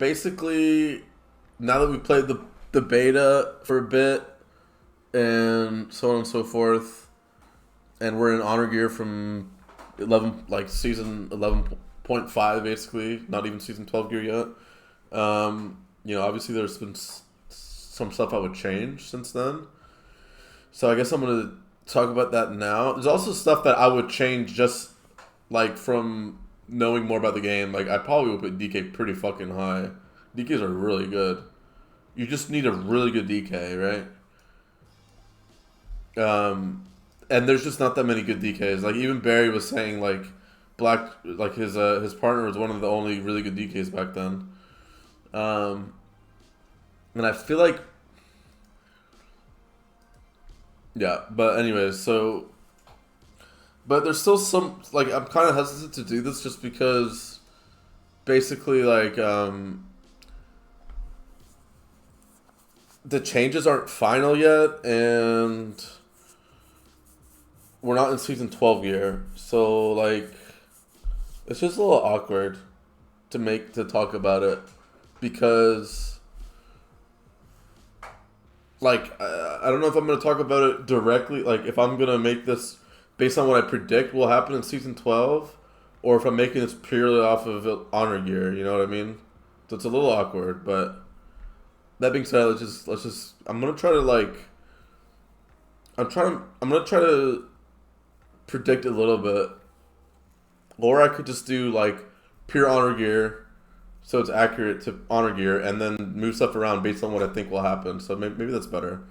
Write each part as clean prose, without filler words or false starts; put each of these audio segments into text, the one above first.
basically, now that we played the beta for a bit, and so on and so forth, and we're in honor gear from 11, like season 11.5, basically, not even season 12 gear yet. Obviously there's been some stuff I would change since then. So I guess I'm gonna talk about that now. There's also stuff that I would change just like from knowing more about the game. Like I probably would put DK pretty fucking high. DKs are really good. You just need a really good DK, right? And there's just not that many good DKs. Like even Barry was saying, like his partner was one of the only really good DKs back then. And I feel like, yeah. But anyways, but there's still some, like, I'm kind of hesitant to do this just because, basically, like the changes aren't final yet, and we're not in season 12 gear, so like it's just a little awkward to talk about it because like I don't know if I'm gonna talk about it directly, like if I'm gonna make this based on what I predict will happen in season 12, or if I'm making this purely off of honor gear. You know what I mean? So it's a little awkward, but that being said, let's just I'm gonna try to like I'm gonna try to predict a little bit, or I could just do like pure honor gear, so it's accurate to honor gear, and then move stuff around based on what I think will happen. So maybe that's better.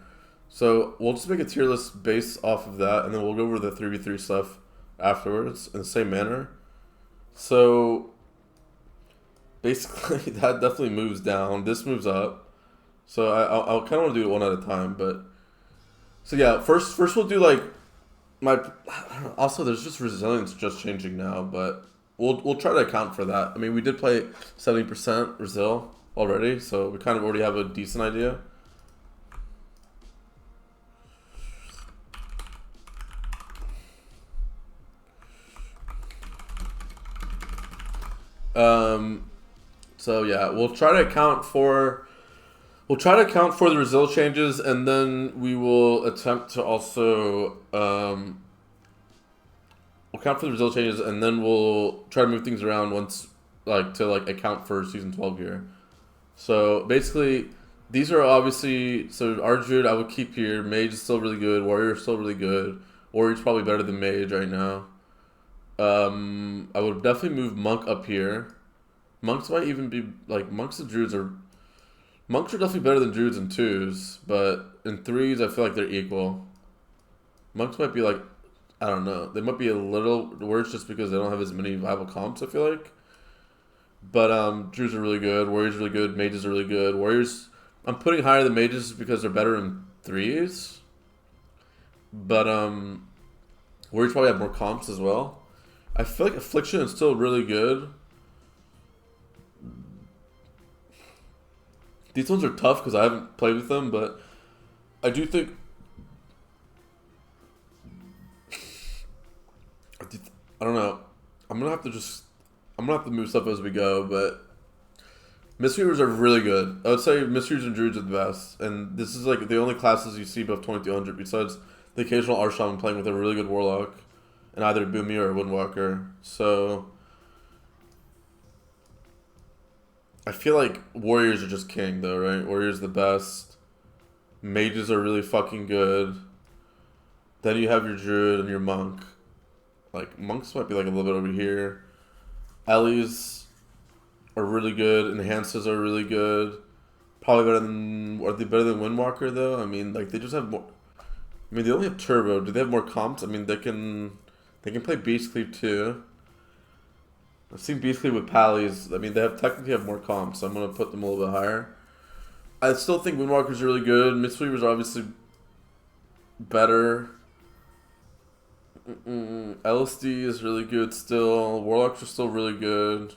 So we'll just make a tier list based off of that, and then we'll go over the 3v3 stuff afterwards in the same manner. So basically, that definitely moves down. This moves up. So I'll kind of want to do it one at a time, but so yeah, first we'll do like also there's just resilience just changing now, but we'll try to account for that. I mean, we did play 70% Resil already, so we kind of already have a decent idea. So yeah, we'll try to account for the Resil changes, and then we will attempt to also we'll account for the Resil changes, and then we'll try to move things around once to account for season 12 gear. So basically, these are obviously, so our Druid I would keep here. Mage is still really good. Warrior is still really good. Warrior's probably better than Mage right now. I would definitely move Monk up here. Monks might even be like Monks and Druids are definitely better than Druids in 2s, but in 3s I feel like they're equal. Monks might be like, I don't know, they might be a little worse just because they don't have as many viable comps, I feel like. But Druids are really good, Warriors are really good, Mages are really good. Warriors I'm putting higher than Mages because they're better in 3s. But Warriors probably have more comps as well. I feel like Affliction is still really good. These ones are tough because I haven't played with them, but I do think I don't know. I'm gonna have to move stuff as we go, but Mistweavers are really good. I would say Mistweavers and Druids are the best, and this is like the only classes you see above 2200 besides the occasional Arshaman playing with a really good Warlock, and either Boomy or Windwalker. So I feel like Warriors are just king, though, right? Warriors the best. Mages are really fucking good. Then you have your Druid and your Monk. Like, Monks might be like a little bit over here. Ellies are really good. Enhances are really good. Probably better than... Are they better than Windwalker, though? I mean, like, they just have more... I mean, they only have Turbo. Do they have more comps? I mean, they can play Beast Cleave, too. I've seen Beast Cleave with Pallies. I mean, they technically have more comps, so I'm going to put them a little bit higher. I still think Windwalker's really good. Mistweaver's obviously better. LSD is really good still. Warlocks are still really good.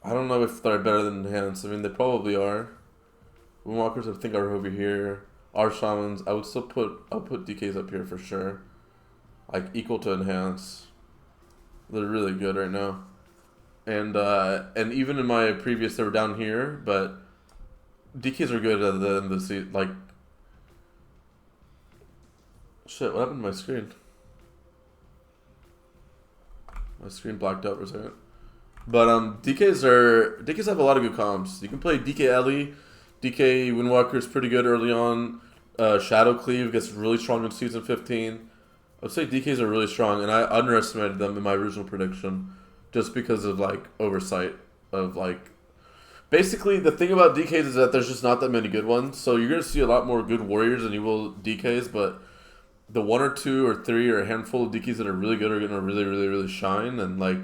I don't know if they're better than Enhance. I mean, they probably are. Windwalkers, I think, are over here. Our Shamans, I'll put DKs up here for sure. Like, equal to Enhance. They're really good right now. and even in my previous, they were down here, but DKs are good at the end of the season. Like, shit, what happened to my screen? My screen blacked out for a second. But DKs have a lot of good comps. You can play DK Ellie, DK Windwalker is pretty good early on. Shadow Cleave gets really strong in season 15. I would say DKs are really strong, and I underestimated them in my original prediction, just because of like oversight of like. Basically, the thing about DKs is that there's just not that many good ones. So you're gonna see a lot more good warriors than you will DKs, but the one or two or three or a handful of DKs that are really good are gonna really shine, and like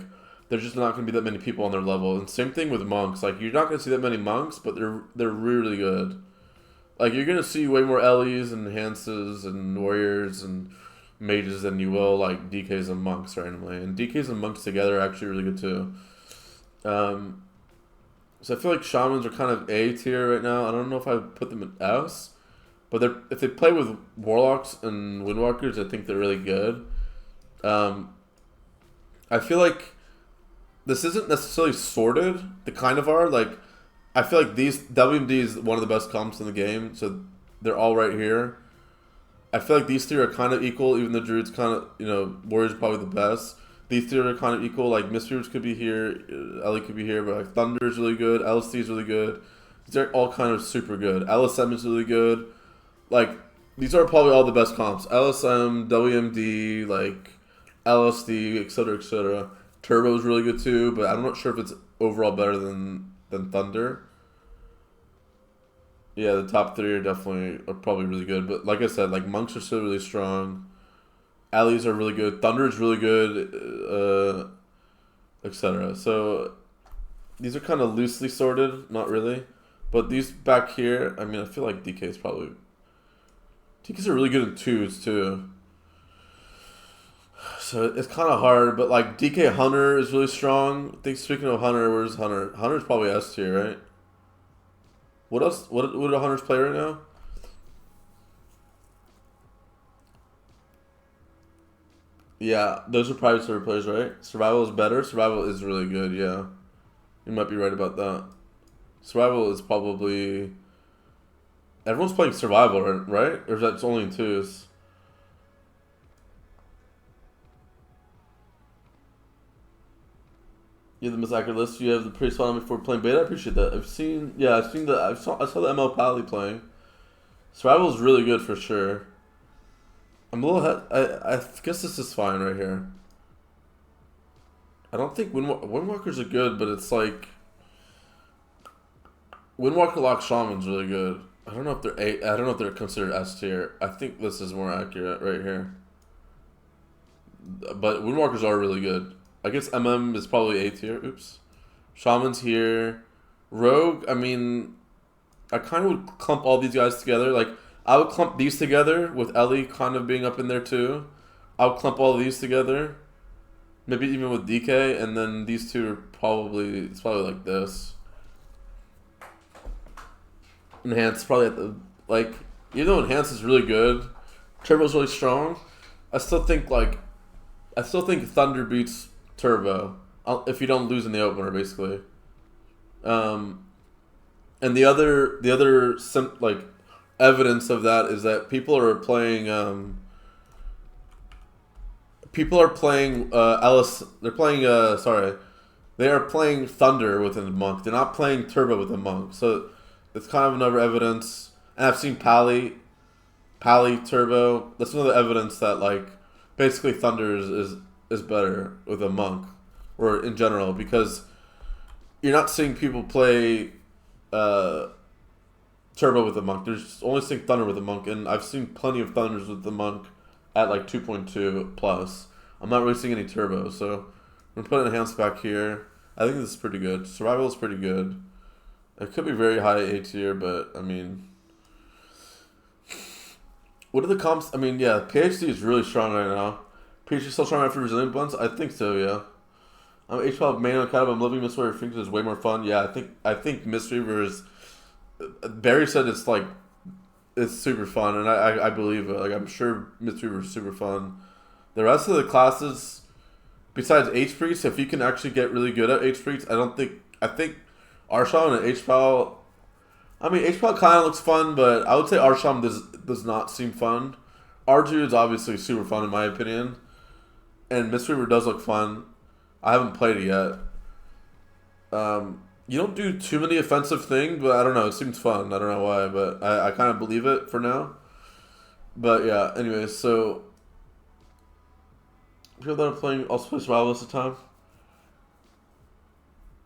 there's just not gonna be that many people on their level. And same thing with monks. Like you're not gonna see that many monks, but they're really good. Like you're gonna see way more Ellies and Hanses and warriors and mages than you will like DKs and monks randomly. And DKs and monks together are actually really good too. So I feel like shamans are kind of A tier right now. I don't know if I would put them in S, but if they play with warlocks and windwalkers, I think they're really good. I feel like this isn't necessarily sorted. They kind of are. Like I feel like these WMD is one of the best comps in the game, so they're all right here. I feel like these three are kind of equal, even though Druid's kind of, Warrior's probably the best. These three are kind of equal. Like Mistweavers could be here, Ellie could be here, but like Thunder is really good, LSD is really good. These are all kind of super good. LSM is really good. Like these are probably all the best comps. LSM, WMD, like LSD, etc., etc. Turbo is really good too, but I'm not sure if it's overall better than Thunder. Yeah, the top three are probably really good, but like I said, like monks are still really strong. Allies are really good. Thunder is really good, etc. So these are kind of loosely sorted, not really, but these back here, I mean, I feel like DKs are really good in twos too. So it's kind of hard, but like DK Hunter is really strong. I think speaking of Hunter, where's Hunter? Hunter's probably S tier, right? What else? What do Hunters play right now? Yeah, those are private server players, right? Survival is better. Survival is really good, yeah. You might be right about that. Survival is probably... Everyone's playing survival, right? Or is that only in twos? You have the most accurate list. You have the pretty spot on before playing beta. I appreciate that. I saw the ML Pally playing. Survival is really good for sure. I'm a little I guess this is fine right here. I don't think Windwalkers are good, but it's like Windwalker Lock Shaman's really good. I don't know if they're considered S tier. I think this is more accurate right here. But Windwalkers are really good. I guess MM is probably A tier. Oops. Shaman's here. Rogue, I mean, I kind of would clump all these guys together. Like, I would clump these together with Ellie kind of being up in there too. I would clump all of these together. Maybe even with DK, and then these two are it's probably like this. Enhance probably at the, like, even though Enhance is really good, Turbo's really strong, I still think Thunder beats Turbo if you don't lose in the opener, basically. And the other evidence of that is that people are playing Alice. They are playing Thunder with a monk. They're not playing Turbo with a monk. So it's kind of another evidence. And I've seen Pally Turbo. That's another evidence that like basically Thunder is better with a monk, or in general, because you're not seeing people play Turbo with a monk. There's only seeing Thunder with a monk, and I've seen plenty of Thunders with the monk at like 2.2 plus. I'm not really seeing any Turbo, so I'm putting Enhance back here. I think this is pretty good. Survival is pretty good. It could be very high A tier, but I mean, what are the comps? I mean, yeah, PhD is really strong right now. PhD is still strong after Resilient Buns? I think so, yeah. I'm H12 main on Academy. I'm living Mistweaver. I think it's way more fun. Yeah, I think Mistweaver is. Barry said it's super fun, and I believe it. Like, I'm sure Mistweaver is super fun. The rest of the classes, besides H-Priest, if you can actually get really good at H-Priest, I think Arsham and H-Pal, I mean, H-Pal kind of looks fun, but I would say Arsham does not seem fun. R2 is obviously super fun in my opinion, and Mistweaver does look fun. I haven't played it yet. You don't do too many offensive things, but I don't know. It seems fun. I don't know why, but I kind of believe it for now. But yeah, anyways, so people that are playing also play Survival most of the time.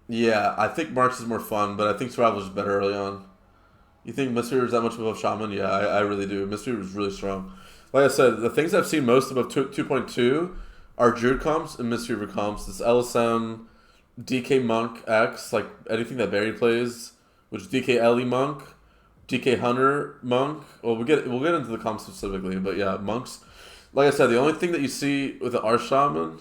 Yeah, I think Marks is more fun, but I think Survival is better early on. You think Mistweaver is that much above Shaman? Yeah, I really do. Mistweaver is really strong. Like I said, the things I've seen most above 2.2 are Druid comps and Mistweaver comps. This LSM, DK Monk X, like anything that Barry plays, which is DK Ellie Monk, DK Hunter Monk. Well, we'll get into the comps specifically, but yeah, monks. Like I said, the only thing that you see with the R Shaman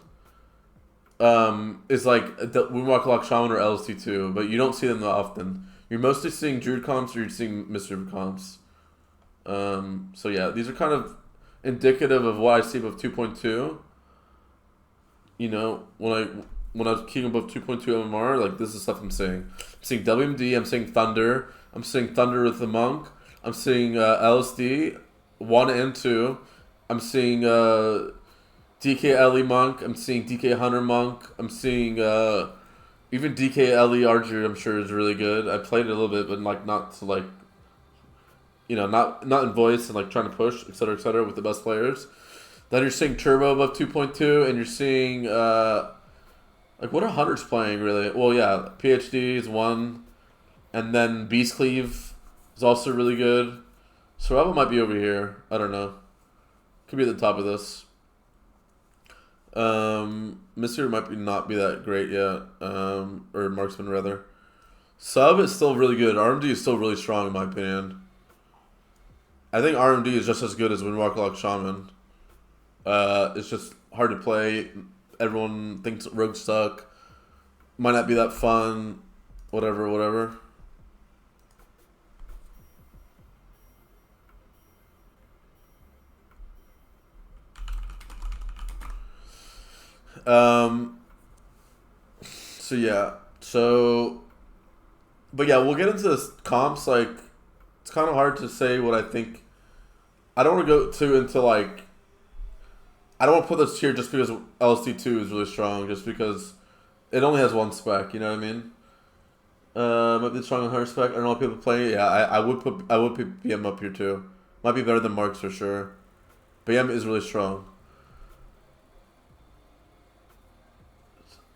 is like the Moonwalk Lock Shaman or LST2, but you don't see them that often. You're mostly seeing Druid comps or you're seeing Mistweaver comps. So yeah, these are kind of indicative of what I see above 2.2. You know, when I was keying above 2.2 MMR, like this is stuff I'm seeing. I'm seeing WMD, I'm seeing Thunder, I'm seeing Thunder with the Monk, I'm seeing LSD 1 and 2, I'm seeing DK Ellie Monk, I'm seeing DK Hunter Monk, I'm seeing even DK Ellie Archer, I'm sure is really good. I played it a little bit, but like not to like, you know, not in voice and like trying to push, etc., with the best players. Then you're seeing Turbo above 2.2, and you're seeing like what are Hunters playing really? Well, yeah, PhD is 1, and then Beast Cleave is also really good. Survival might be over here. I don't know. Could be at the top of this. Mystery might not be that great yet, or Marksman rather. Sub is still really good. RMD is still really strong in my opinion. I think RMD is just as good as Windwalker Lock Shaman. It's just hard to play. Everyone thinks Rogues suck. Might not be that fun. Whatever. So yeah. But yeah, we'll get into this comps. Like, it's kind of hard to say what I think. I don't want to go into like. I don't want to put this here just because LSD2 is really strong, just because it only has 1 spec. You know what I mean? Might be strong on her spec. I don't know what people play. Yeah, I would put BM up here too. Might be better than Marks for sure. BM is really strong.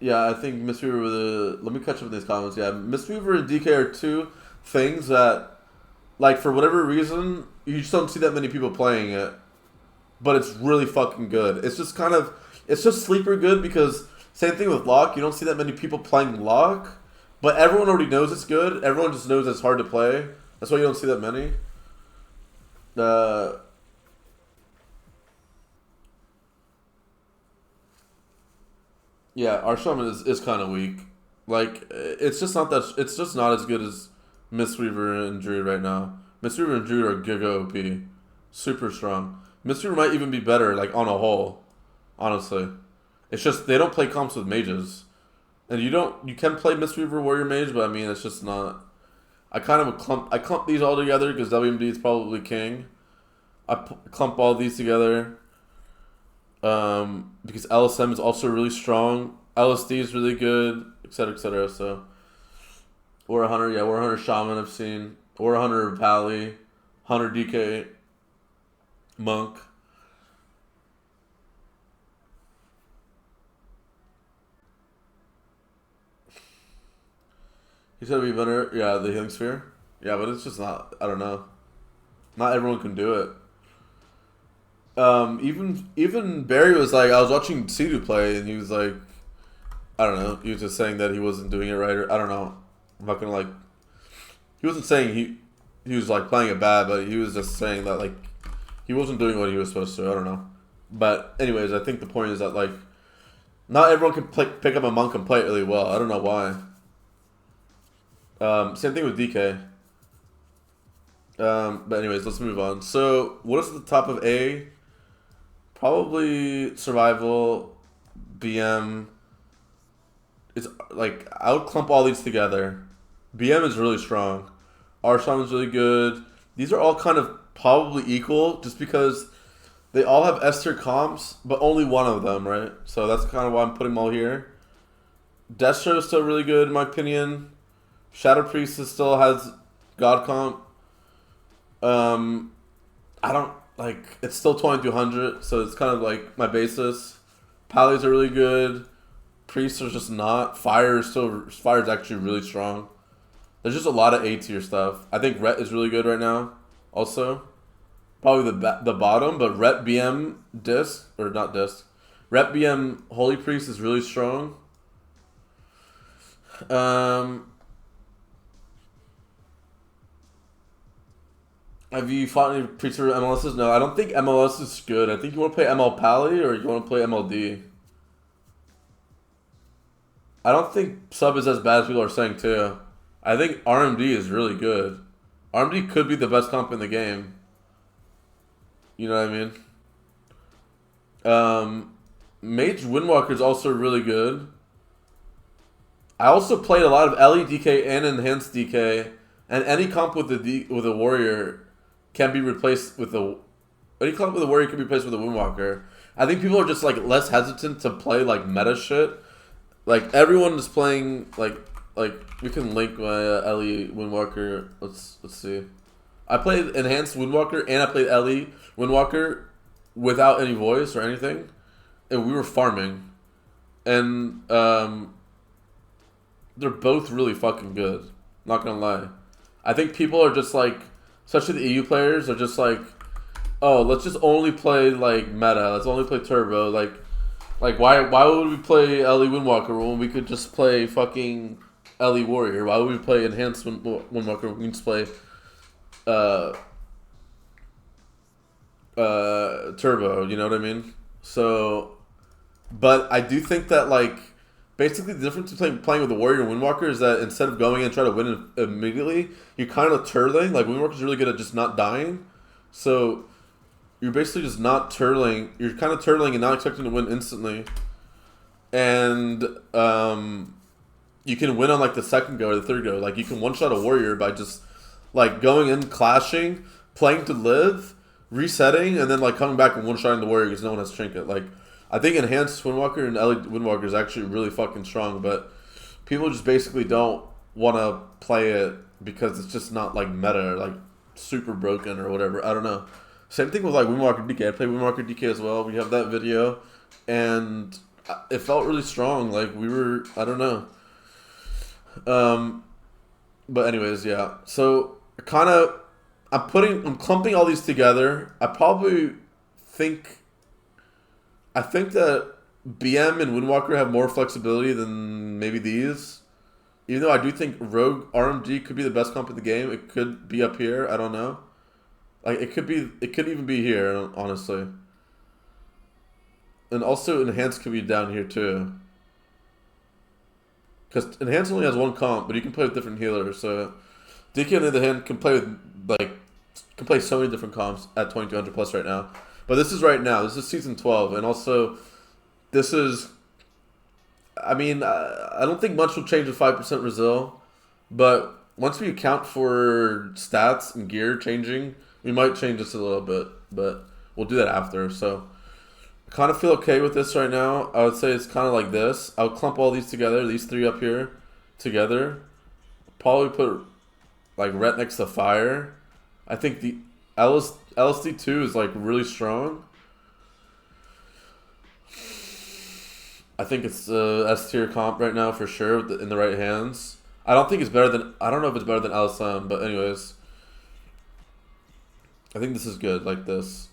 Yeah, I think Mistweaver with a... Let me catch up with these comments. Yeah, Mistweaver and DK are two things that, like, for whatever reason, you just don't see that many people playing it. But it's really fucking good. It's just kind of... It's just sleeper good because... Same thing with Lock. You don't see that many people playing Lock. But everyone already knows it's good. Everyone just knows it's hard to play. That's why you don't see that many. Yeah, our Shaman is kind of weak. Like, it's just not that... It's just not as good as Mistweaver and Druid right now. Mistweaver and Druid are giga OP. Super strong. Mistweaver might even be better, like, on a whole. Honestly. It's just, they don't play comps with mages. And you can play Mistweaver Warrior Mage, but I mean, it's just not... I kind of clump these all together because WMD is probably king. I clump all these together. Because LSM is also really strong. LSD is really good, etc. So, War Hunter, yeah, War Hunter Shaman I've seen. War Hunter Pally, Hunter DK, Monk. He said it'd be better. Yeah, the Healing Sphere. Yeah, but it's just not. I don't know. Not everyone can do it. Even Barry was like, I was watching Sidu play, and he was like, I don't know. He was just saying that he wasn't doing it right, or I don't know. I'm not gonna like. He wasn't saying he was like playing it bad, but he was just saying that like he wasn't doing what he was supposed to. I don't know. But anyways, I think the point is that like not everyone can pick up a monk and play it really well. I don't know why. Same thing with DK. But anyways, let's move on. So, what is at the top of A? Probably Survival, BM. It's like I would clump all these together. BM is really strong. Archon is really good. These are all kind of probably equal, just because they all have S tier comps, but only one of them, right? So that's kind of why I'm putting them all here. Destro is still really good in my opinion. Shadow Priest still has God comp. I don't like it's still 2200, so it's kind of like my basis. Pallies are really good. Priests are just not. Fire is actually really strong. There's just a lot of A tier stuff. I think Ret is really good right now. Also, probably the bottom, but Ret BM disc or not disc. Ret BM Holy Priest is really strong. Have you fought any Priest or MLSs? No, I don't think MLS is good. I think you want to play ML Pally or you want to play MLD. I don't think sub is as bad as people are saying too. I think RMD is really good. RMD could be the best comp in the game. You know what I mean? Mage Windwalker is also really good. I also played a lot of LE DK and Enhanced DK, and any comp with a warrior can be replaced with any comp with a warrior can be replaced with a Windwalker. I think people are just like less hesitant to play like meta shit. Like everyone is playing like we can link my LE Windwalker. Let's see. I played Enhanced Windwalker and I played LE Windwalker without any voice or anything, and we were farming, and they're both really fucking good. Not gonna lie. I think people are just like, especially the EU players, are just like, oh, let's just only play like meta. Let's only play turbo. Like why would we play LE Windwalker when we could just play fucking LE Warrior? Why would we play Enhanced Windwalker when we can just play turbo? You know what I mean? So, but I do think that like basically the difference between playing with a Warrior and Windwalker is that instead of going and trying to win immediately, you're kind of turtling. Like Windwalker's really good at just not dying, so you're basically just not turtling. You're kind of turtling and not expecting to win instantly. And you can win on like the second go or the third go. Like you can one-shot a warrior by just like going in, clashing, playing to live, resetting, and then like coming back and one-shotting the warrior because no one has trinket. Like I think Enhanced Windwalker and LE Windwalker is actually really fucking strong, but people just basically don't want to play it because it's just not like meta, or, like super broken or whatever. I don't know. Same thing with like Windwalker DK. I played Windwalker DK as well. We have that video, and it felt really strong. Like we were, I don't know. But anyways, yeah. So I'm clumping all these together. I think that BM and Windwalker have more flexibility than maybe these. Even though I do think Rogue RMG could be the best comp in the game, it could be up here. I don't know. Like it could even be here, honestly. And also Enhanced could be down here too. Because Enhanced only has one comp, but you can play with different healers. So DK on the other hand can play so many different comps at 2200 plus right now. But this is right now. This is season 12, and also this is. I mean, I don't think much will change with 5% Brazil, but once we account for stats and gear changing, we might change this a little bit, but we'll do that after. So I kind of feel okay with this right now. I would say it's kind of like this. I'll clump all these together, these three up here together. Probably put like Ret next to Fire. I think the LSD2 is like really strong. I think it's S tier comp right now for sure in the right hands. I don't think it's better than, I don't know if it's better than LSM, but anyways. I think this is good, like this.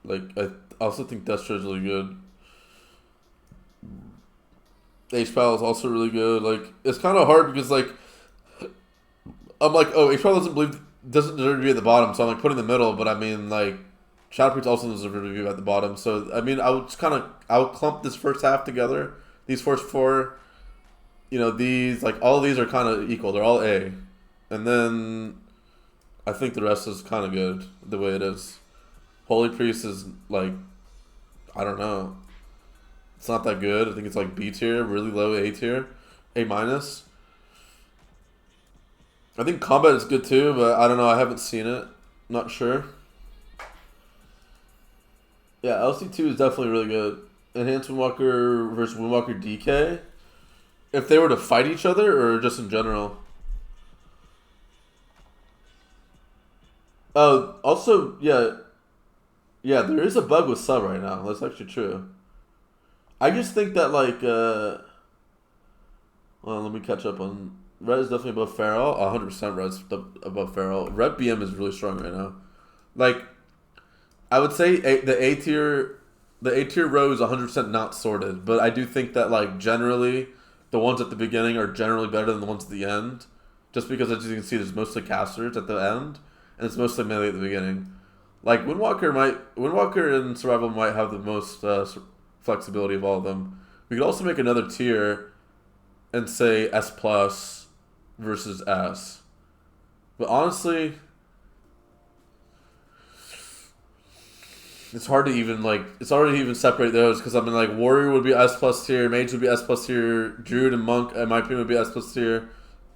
Like, I also think Destro is really good. H-Pal is also really good. Like, it's kind of hard because, like, I'm like, oh, H-Pal doesn't deserve to be at the bottom, so I'm, like, putting in the middle, but I mean, like, Shadow Priest also deserves to be at the bottom. So, I mean, I would clump this first half together. These first four, you know, these, like, all of these are kind of equal. They're all A. And then I think the rest is kind of good the way it is. Holy Priest is, like, I don't know. It's not that good. I think it's like B tier, really low A tier, A minus. I think combat is good too, but I don't know. I haven't seen it. Not sure. Yeah, LC2 is definitely really good. Enhanced Windwalker versus Windwalker DK. If they were to fight each other or just in general? Oh, also, yeah. Yeah, there is a bug with sub right now. That's actually true. I just think that, like, well, let me catch up on... Red is definitely above Feral. 100% Red's above Feral. Red BM is really strong right now. Like, I would say the A tier row is 100% not sorted, but I do think that, like, generally, the ones at the beginning are generally better than the ones at the end. Just because, as you can see, there's mostly casters at the end, and it's mostly melee at the beginning. Like, Windwalker and Survival might have the most flexibility of all of them. We could also make another tier and say S plus versus S. But honestly, it's hard to even, like, it's hard to even separate those, because I mean, like, Warrior would be S plus tier, Mage would be S plus tier, Druid and Monk, in my opinion, would be S plus tier,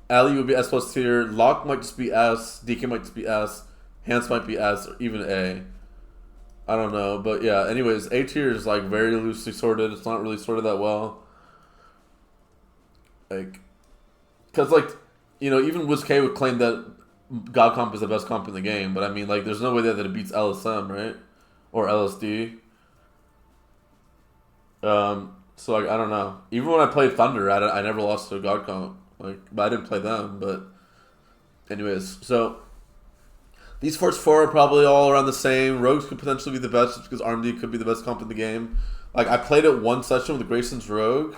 Ali would be S plus tier, Lock might just be S, DK might just be S, Hans might be S, or even A. I don't know, but yeah, anyways, A tier is, like, very loosely sorted. It's not really sorted that well. Like, because, like, you know, even WizK would claim that God Comp is the best comp in the game, but I mean, like, there's no way that it beats LSM, right? Or LSD. So, like, I don't know. Even when I played Thunder, I never lost to a God Comp. Like, but I didn't play them, but anyways, so these first four are probably all around the same. Rogues could potentially be the best just because RMD could be the best comp in the game. Like, I played it one session with Grayson's Rogue,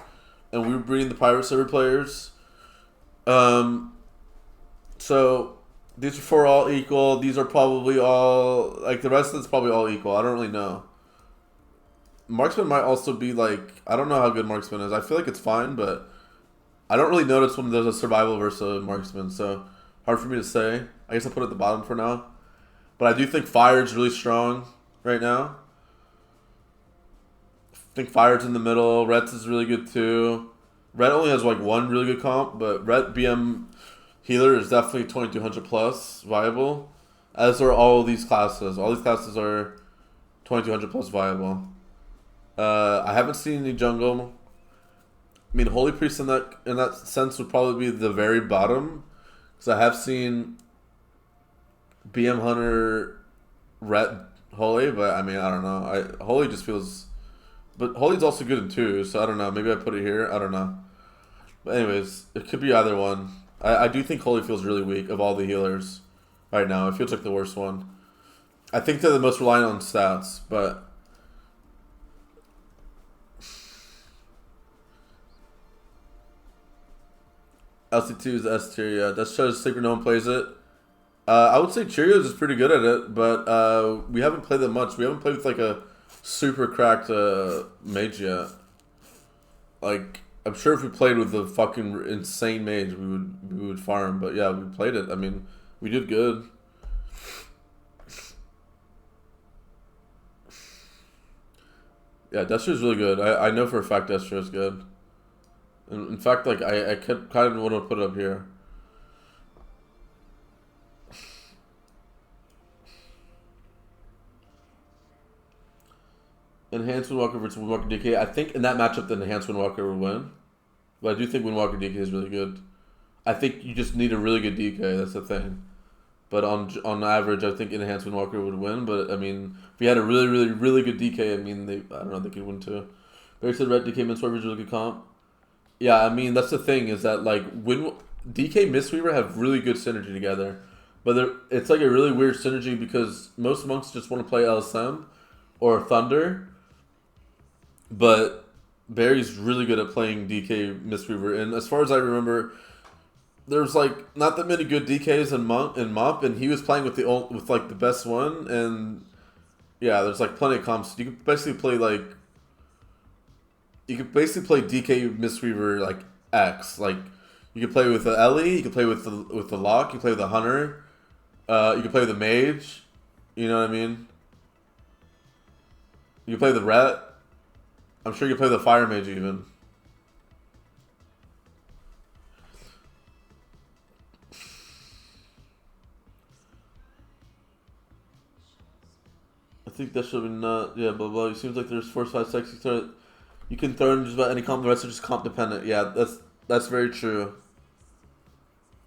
and we were breeding the Pirate server players. So these are four all equal. These are probably all, like, the rest of it's probably all equal. I don't really know. Marksman might also be, like, I don't know how good Marksman is. I feel like it's fine, but I don't really notice when there's a survival versus a Marksman, so hard for me to say. I guess I'll put it at the bottom for now. But I do think Fire's really strong right now. I think Fire's in the middle. Reds is really good too. Red only has, like, one really good comp, but Red BM Healer is definitely 2200 plus viable. As are all these classes. All these classes are 2200 plus viable. I haven't seen any jungle. I mean, Holy Priest in that sense would probably be the very bottom, because I have seen BM Hunter Red Holy, but I mean, I don't know. Holy just feels, but Holy's also good in 2, so I don't know. Maybe I put it here. I don't know. But anyways, it could be either one. I do think Holy feels really weak of all the healers right now. It feels like the worst one. I think they're the most reliant on stats, but LC2 is S tier, yeah. That shows Secret no one plays it. I would say Cheerios is pretty good at it, but we haven't played that much. We haven't played with, like, a super cracked mage yet. Like, I'm sure if we played with a fucking insane mage, we would farm. But yeah, we played it. I mean, we did good. Yeah, Destro is really good. I know for a fact Destro is good. In fact, like, I kind of want to put it up here. Enhanced Windwalker versus Windwalker DK. I think in that matchup, the Enhanced Windwalker would win. But I do think Windwalker DK is really good. I think you just need a really good DK. That's the thing. But on average, I think Enhanced Windwalker would win. But I mean, if we had a really, really, really good DK, I mean, I don't know, they could win too. Barry said Red DK Mistweaver is a really good comp. Yeah, I mean, that's the thing, is that, like, DK Mistweaver have really good synergy together. But it's like a really weird synergy because most monks just want to play LSM or Thunder. But Barry's really good at playing DK Mistweaver. And as far as I remember, there's, like, not that many good DKs in MoP, and he was playing with like the best one. And yeah, there's, like, plenty of comps. You could basically play DK Mistweaver, like, X. Like, you could play with the Ellie, you could play with the Lock, you could play with the Hunter, you could play with the Mage. You know what I mean? You could play the Ret. I'm sure you can play the Fire Mage even. I think that should be not. Yeah, blah blah. It seems like there's 4, 5, 6. You can throw in just about any comp. The rest are just comp dependent. Yeah, that's very true.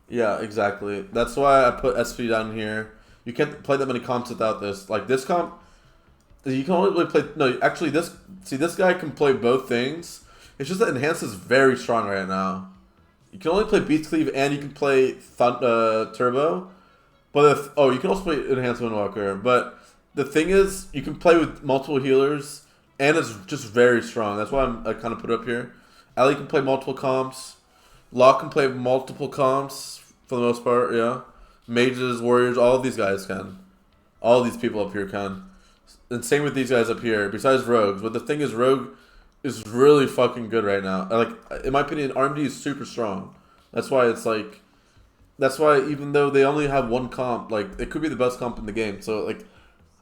Yeah, exactly. That's why I put SP down here. You can't play that many comps without this. Like this comp, you can only really play. No, actually, this guy can play both things. It's just that Enhance is very strong right now. You can only play Beast Cleave and you can play Turbo. But you can also play Enhanced Windwalker. But the thing is, you can play with multiple healers, and it's just very strong. That's why I kind of put it up here. Ellie can play multiple comps. Law can play multiple comps for the most part. Yeah, mages, warriors, all of these guys can. All of these people up here can. And same with these guys up here. Besides rogues, but the thing is, rogue is really fucking good right now. Like in my opinion, RMD is super strong. That's why it's like. That's why even though they only have one comp, like it could be the best comp in the game. So like,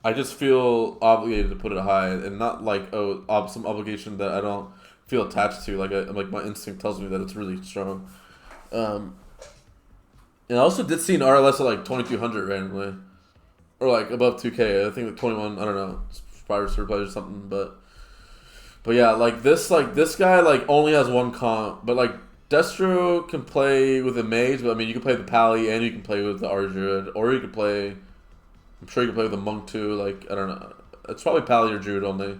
I just feel obligated to put it high, and not like some obligation that I don't feel attached to. Like my instinct tells me that it's really strong. And I also did see an RLS at like 2200 randomly, or like above 2K. I think like 21. I don't know, Spider Surprise or something. But yeah, like this guy like only has one comp, but like. Destro can play with a mage, but I mean, you can play the Pally and you can play with the Arjured, or you can play. I'm sure you can play with the Monk too. Like I don't know, it's probably Pally or Druid only.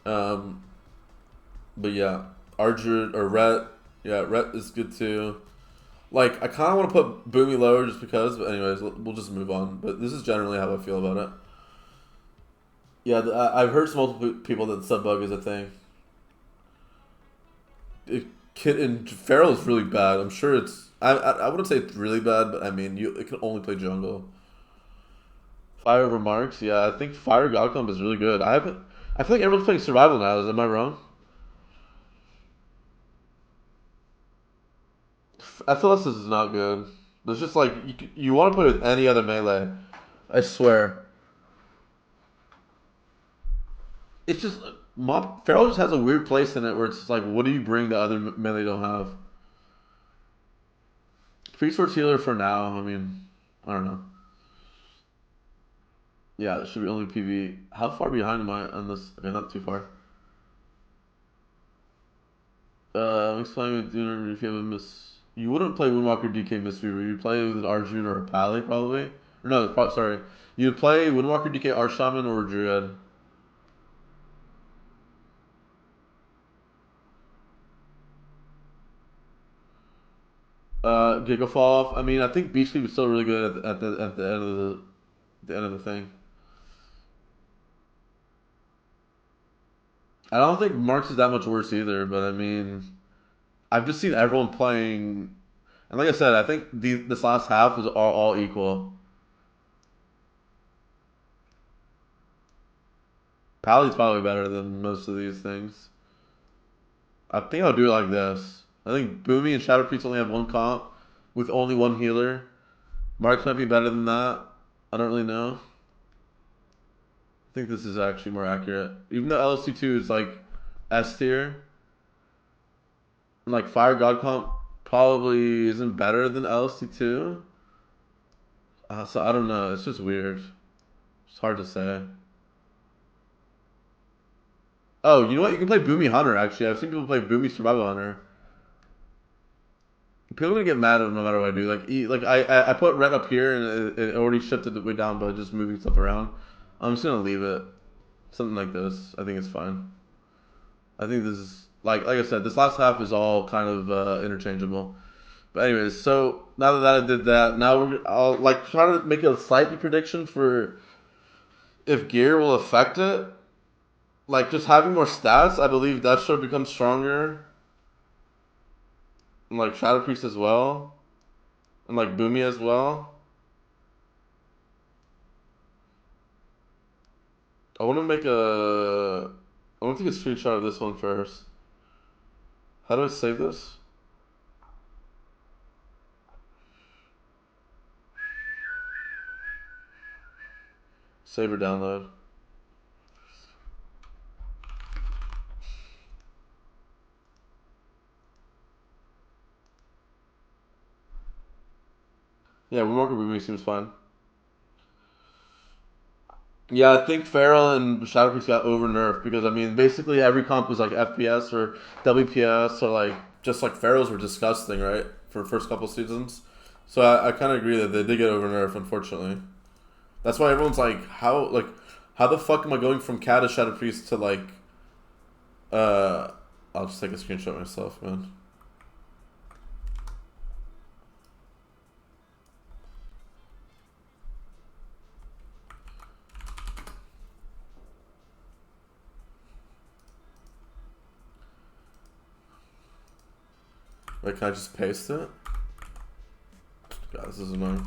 But yeah, Arjured or Ret. Yeah, Ret is good too. Like I kind of want to put Boomy lower just because, but anyways, we'll just move on. But this is generally how I feel about it. Yeah, I've heard some multiple people that sub bug is a thing. Kid and Feral is really bad. I'm sure it's. I wouldn't say it's really bad, but I mean, it can only play jungle. Fire over Marks, yeah. I think Fire Godcomp is really good. I feel like everyone's playing Survival now. Am I wrong? FLS is not good. There's just like you want to play with any other melee. I swear. It's just Feral just has a weird place in it where it's just like, what do you bring that other melee don't have? Free Swords Healer for now. I mean, I don't know. Yeah, it should be only PV. How far behind am I on this? Okay, not too far. I'm explaining with Dune if you have a miss. You wouldn't play Windwalker DK Mystery. You'd play with an Arjun or a Pally, probably. Or no, sorry. You'd play Windwalker DK Arshaman or Druid. Giga Fall Off. I mean, I think Beach League is still really good at the end of the end of the thing. I don't think Marks is that much worse either, but I mean, I've just seen everyone playing, and like I said, I think this last half is all equal. Pally's probably better than most of these things. I think I'll do it like this. I think Boomy and Shadow Priest only have one comp with only one healer. Marks might be better than that. I don't really know. I think this is actually more accurate. Even though LST2 is like S tier, and like Fire God comp probably isn't better than LST2. So I don't know. It's just weird. It's hard to say. Oh, you know what? You can play Boomy Hunter, actually. I've seen people play Boomy Survival Hunter. People are gonna get mad at no matter what I do. I put red up here and it already shifted it way down by just moving stuff around. I'm just gonna leave it. Something like this. I think it's fine. I think this is like I said, this last half is all kind of interchangeable. But anyways, so now that I did that, now I'll like try to make a slightly prediction for if gear will affect it. Like just having more stats, I believe that should become stronger. And like Shadow Priest as well. And like Boomy as well. I want to make a. I want to take a screenshot of this one first. How do I save this? Save or download. Yeah, Windwalker Boomy seems fine. Yeah, I think Feral and Shadow Priest got over nerfed because I mean basically every comp was like FPS or WPS or like just like Ferals were disgusting, right? For the first couple seasons. So I kind of agree that they did get over nerfed, unfortunately. That's why everyone's how the fuck am I going from Cat to Shadow Priest to like I'll just take a screenshot myself, man. Wait, can I just paste it? God, this is annoying.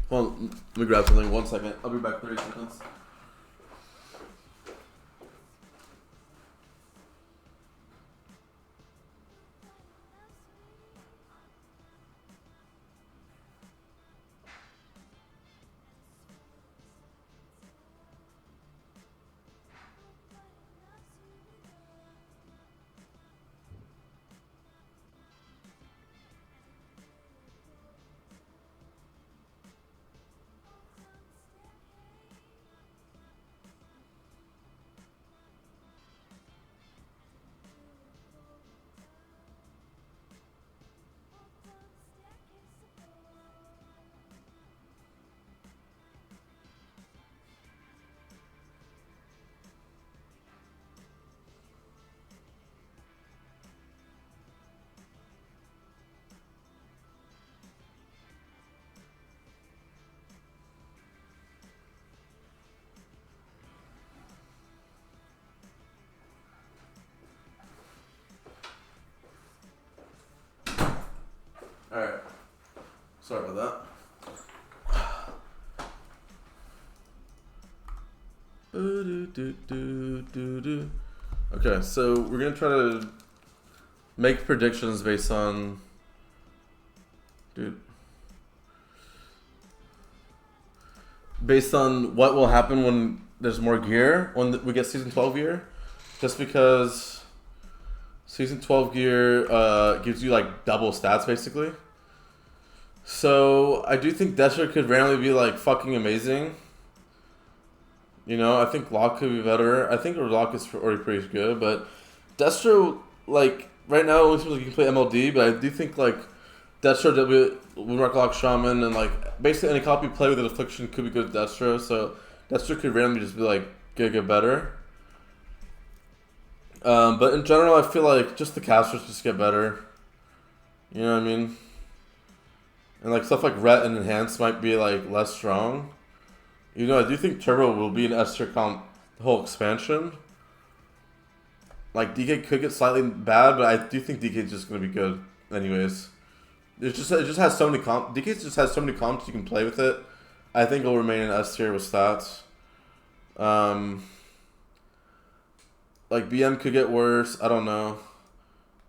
Hold on, let me grab something. 1 second. I'll be back 30 seconds. Alright. Sorry about that. Okay, so we're gonna try to make predictions based on based on what will happen when there's more gear when we get season 12 gear, just because season 12 gear gives you like double stats basically. So I do think Desert could randomly be like fucking amazing. You know, I think Locke could be better. I think Locke is already pretty good, but Destro, like, right now it only seems like you can play MLD, but I do think, like, Destro, Moonrock Lock Shaman, and, like, basically any copy you play with an Affliction could be good with Destro, so Destro could randomly just be, like, get better. But in general, I feel like just the casters just get better. You know what I mean? And, like, stuff like Ret and Enhance might be, like, less strong. You know, I do think Turbo will be an S tier comp the whole expansion. Like, DK could get slightly bad, but I do think DK is just going to be good anyways. It just has so many comps. DK just has so many comps you can play with it. I think it'll remain in S tier with stats. Like, BM could get worse. I don't know.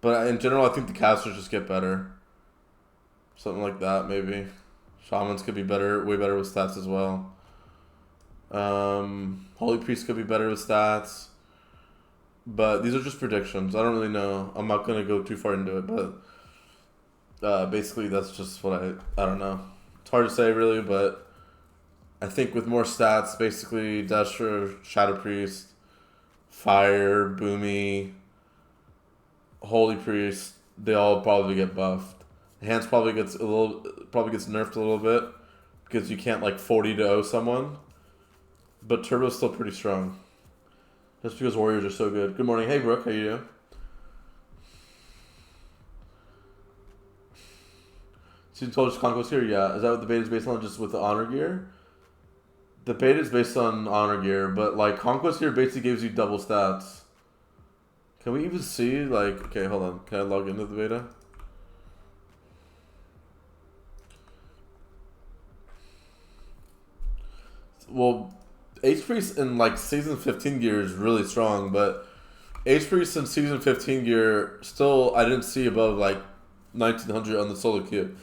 But in general, I think the casters just get better. Something like that, maybe. Shamans could be better, way better with stats as well. Holy Priest could be better with stats. But these are just predictions. I don't really know. I'm not going to go too far into it, but basically that's just what I don't know. It's hard to say really, but I think with more stats, basically Destro, Shadow Priest, Fire, Boomy, Holy Priest, they all probably get buffed. Hands probably gets nerfed a little bit because you can't like 40-0 someone. But Turbo's still pretty strong. Just because Warriors are so good. Good morning. Hey, Brooke. How you doing? Season 12 just Conquest here? Yeah. Is that what the beta is based on, just with the Honor Gear? The beta is based on Honor Gear, but, like, Conquest here basically gives you double stats. Can we even see, like... Okay, hold on. Can I log into the beta? Well... H-Priest in like season 15 gear is really strong, but H-Priest in season 15 gear still I didn't see above like 1900 on the solo queue.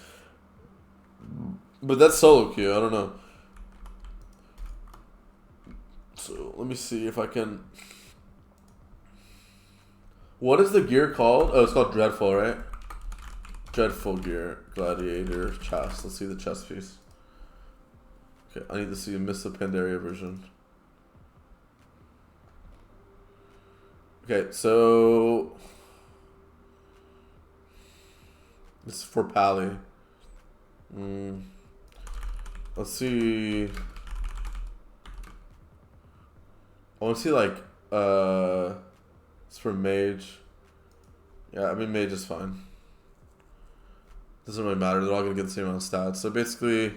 But that's solo queue, I don't know. So let me see if I can. What is the gear called? Oh, it's called Dreadful, right? Dreadful gear, gladiator, chest. Let's see the chest piece. Okay, I need to see a Miss Pandaria version. Okay, so this is for Pally. Let's see. I want to see like it's for mage. Yeah, I mean mage is fine. Doesn't really matter. They're all gonna get the same amount of stats. So basically,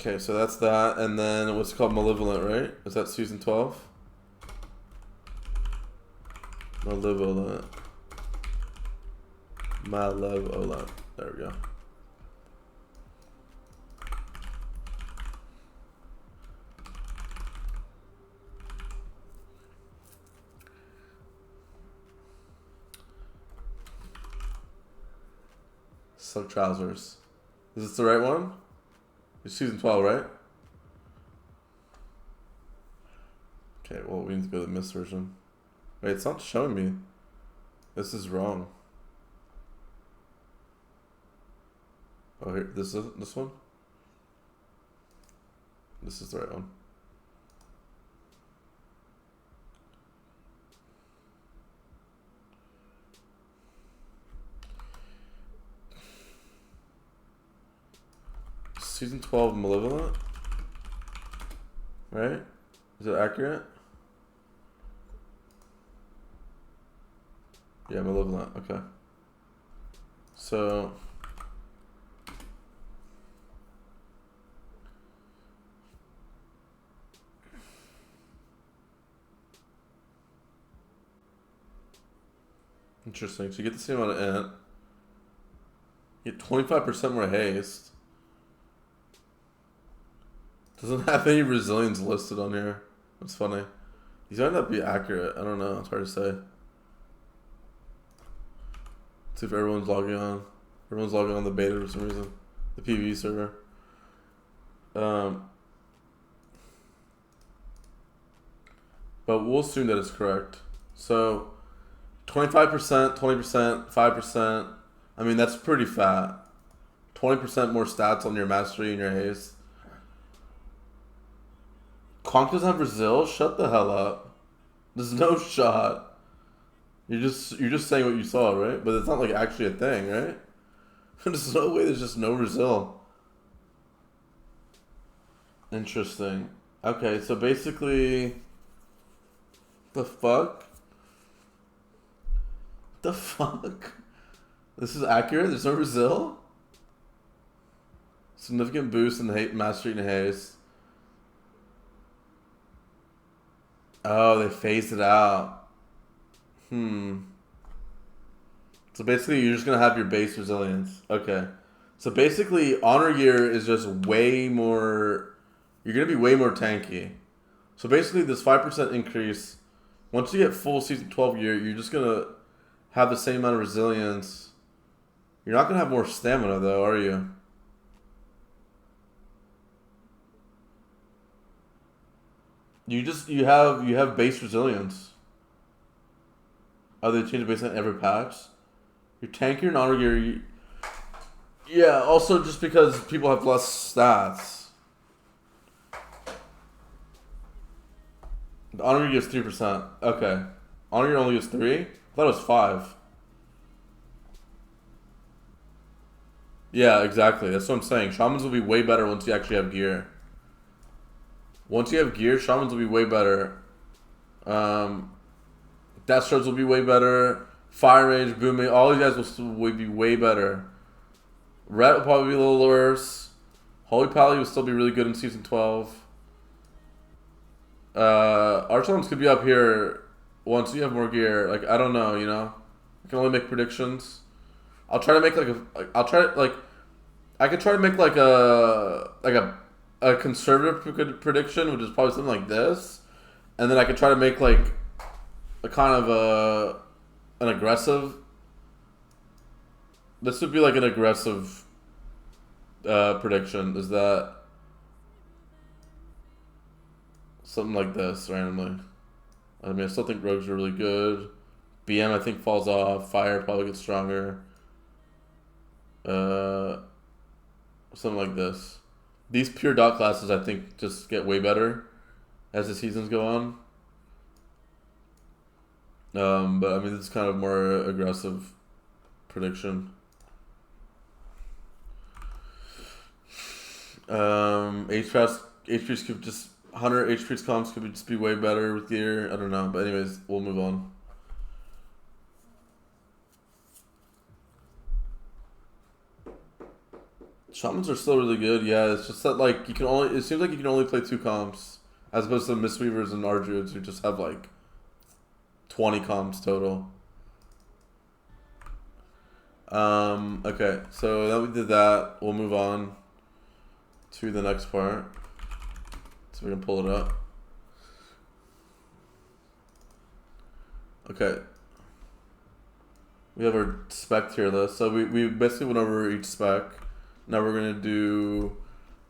okay, so that's that, and then what's it called, Malevolent, right? Is that season 12? Malevolent. There we go. Silk trousers. Is this the right one? It's season 12, right? Okay, well, we need to go to the mist version. Wait, it's not showing me. This is wrong. Oh, here, this one? This is the right one. Season 12 Malevolent? Right? Is it accurate? Yeah, Malevolent. Okay. So interesting. So you get the same amount of int. You get 25% more haste. Doesn't have any resilience listed on here. That's funny. These might not be accurate. I don't know. It's hard to say. See if everyone's logging on. Everyone's logging on the beta for some reason. The PvE server. But we'll assume that it's correct. So 25%, 20%, 5%. I mean, that's pretty fat. 20% more stats on your mastery and your haste. Conk doesn't have Brazil? Shut the hell up. There's no shot. You're just saying what you saw, right? But it's not like actually a thing, right? There's no way there's just no Brazil. Interesting. Okay, so basically, the fuck? The fuck? This is accurate? There's no Brazil? Significant boost in mastery and haste. Oh, they phased it out. So basically, you're just going to have your base resilience. Okay. So basically, Honor Gear is just way more... You're going to be way more tanky. So basically, this 5% increase, once you get full Season 12 gear, you're just going to have the same amount of resilience. You're not going to have more stamina, though, are you? You have base resilience. Oh, they change the base on every patch. Your tankier and honor gear. Yeah, also just because people have less stats. The honor gear gives 3%. Okay, honor gear only gives 3. I thought it was 5. Yeah, exactly. That's what I'm saying. Shamans will be way better once you actually have gear. Once you have gear, Shamans will be way better. Death Shards will be way better. Fire Mage, Boom Mage, all these guys will be way better. Ret will probably be a little worse. Holy Pally will still be really good in Season 12. Archons could be up here once you have more gear. Like, I don't know, you know? I can only make predictions. I'll try to make I could try to make like a conservative prediction, which is probably something like this, and then I could try to make like a kind of an aggressive. This would be like an aggressive prediction. Is that something like this randomly? I mean, I still think rogues are really good. BM I think falls off. Fire probably gets stronger. Something like this. These pure dot classes I think just get way better as the seasons go on. But I mean, this is kind of more aggressive prediction. HPs could just 100 HPs comps could just be way better with gear. I don't know, but anyways, we'll move on. Shamans are still really good. Yeah, it's just that like you can only. It seems like you can only play 2 comps as opposed to Mistweavers and Arduids who just have like 20 comps total. Okay, so now we did that. We'll move on to the next part. So we can pull it up. Okay. We have our spec tier list. So we basically went over each spec. Now we're going to do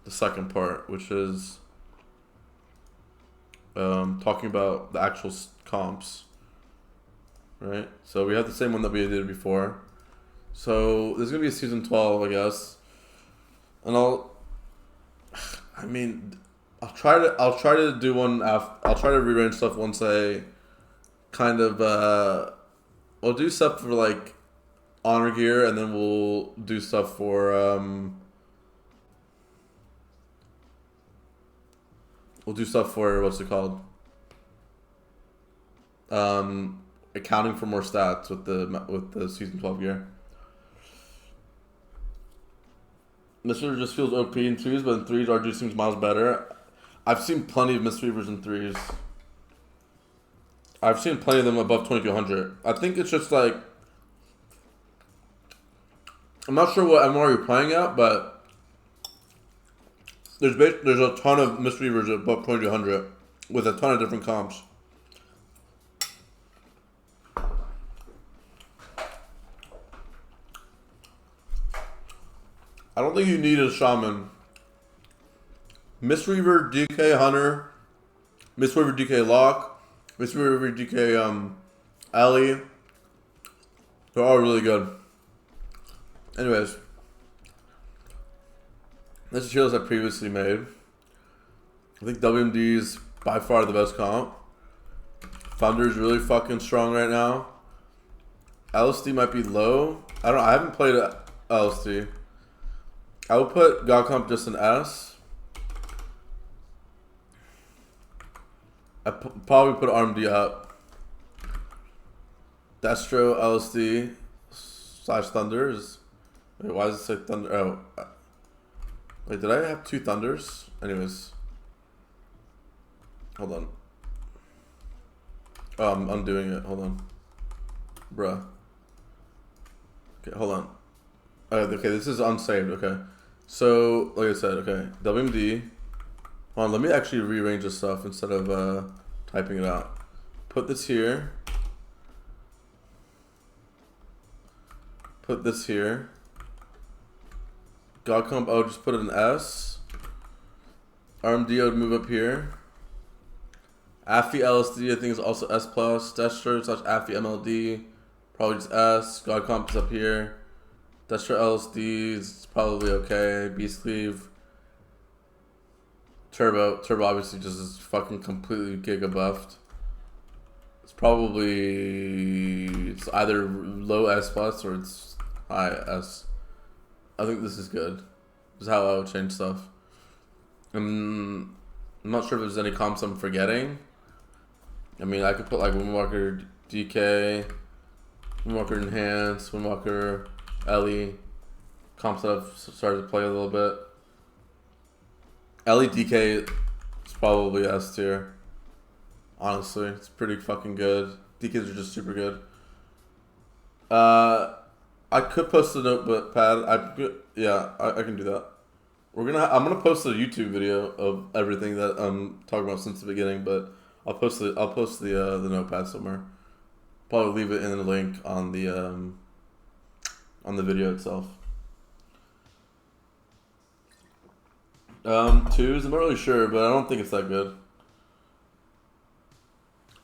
the second part, which is talking about the actual comps. Right? So we have the same one that we did before. So there's going to be a season 12, I guess. And I'll try to do one after. I'll try to rearrange stuff once I kind of we'll do stuff for like honor gear, and then we'll do stuff for what's it called? Accounting for more stats with the season 12 gear. Mistweaver just feels OP in 2s, but in 3s RG seems miles better. I've seen plenty of Mistweavers in 3s. I've seen plenty of them above 2200. I think it's just like, I'm not sure what MMR you're playing at, but there's a ton of Mistweavers above 2200 with a ton of different comps. I don't think you need a shaman. Mistweaver, DK Hunter, Mistweaver, DK Lock, Mistweaver, DK Ellie. They're all really good. Anyways, this is heroes I previously made. I think WMD is by far the best comp. Thunder is really fucking strong right now. LSD might be low. I haven't played LSD. I would put God Comp just an S. I probably put RMD up. Destro, LSD, / Thunder is... Wait, why does it say Thunder? Oh. Wait, did I have 2 Thunders? Anyways. Hold on. Oh, I'm undoing it. Hold on. Bruh. Okay, hold on. Okay, this is unsaved. Okay. So, like I said, okay, WMD. Hold on, let me actually rearrange this stuff instead of typing it out. Put this here. Put this here. God Comp, I'll just put an S. RMD, I would move up here. Affy LSD, I think is also S+. Destro / Affy MLD, probably just S. God Comp is up here. Destro LSD is probably okay. Beast Cleave. Turbo obviously just is fucking completely giga buffed. It's either low S+ or it's high S. I think this is good. This is how I would change stuff. I'm not sure if there's any comps I'm forgetting. I mean, I could put like Windwalker DK, Windwalker Enhance, Windwalker Ellie, comps that I've started to play a little bit. Ellie DK is probably S tier. Honestly, it's pretty fucking good. DKs are just super good. I could post a notepad. I can do that. I'm gonna post a YouTube video of everything that I'm talking about since the beginning, but I'll post the notepad somewhere. Probably leave it in the link on the video itself. Twos, I'm not really sure, but I don't think it's that good.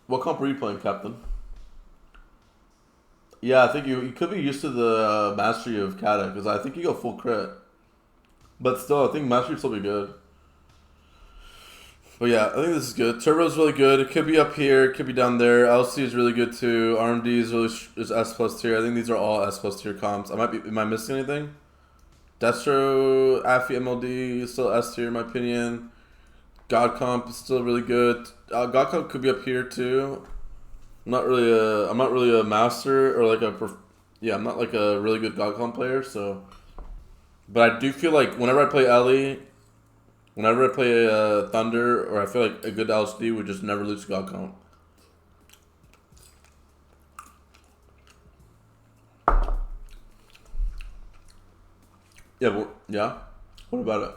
What comp were you playing, Captain? Yeah, I think you could be used to the mastery of Kata, because I think you go full crit. But still, I think mastery would still be good. But yeah, I think this is good. Turbo's really good. It could be up here, it could be down there. LC is really good too. RMD is S plus tier. I think these are all S plus tier comps. Am I missing anything? Destro, Affy, MLD is still S tier in my opinion. God comp is still really good. God comp could be up here too. I'm not really a master or like I'm not like a really good God comp player. So, but I do feel like whenever I play Ellie, whenever I play Thunder, or I feel like a good LSD would just never lose God comp. Yeah, but, yeah. What about it?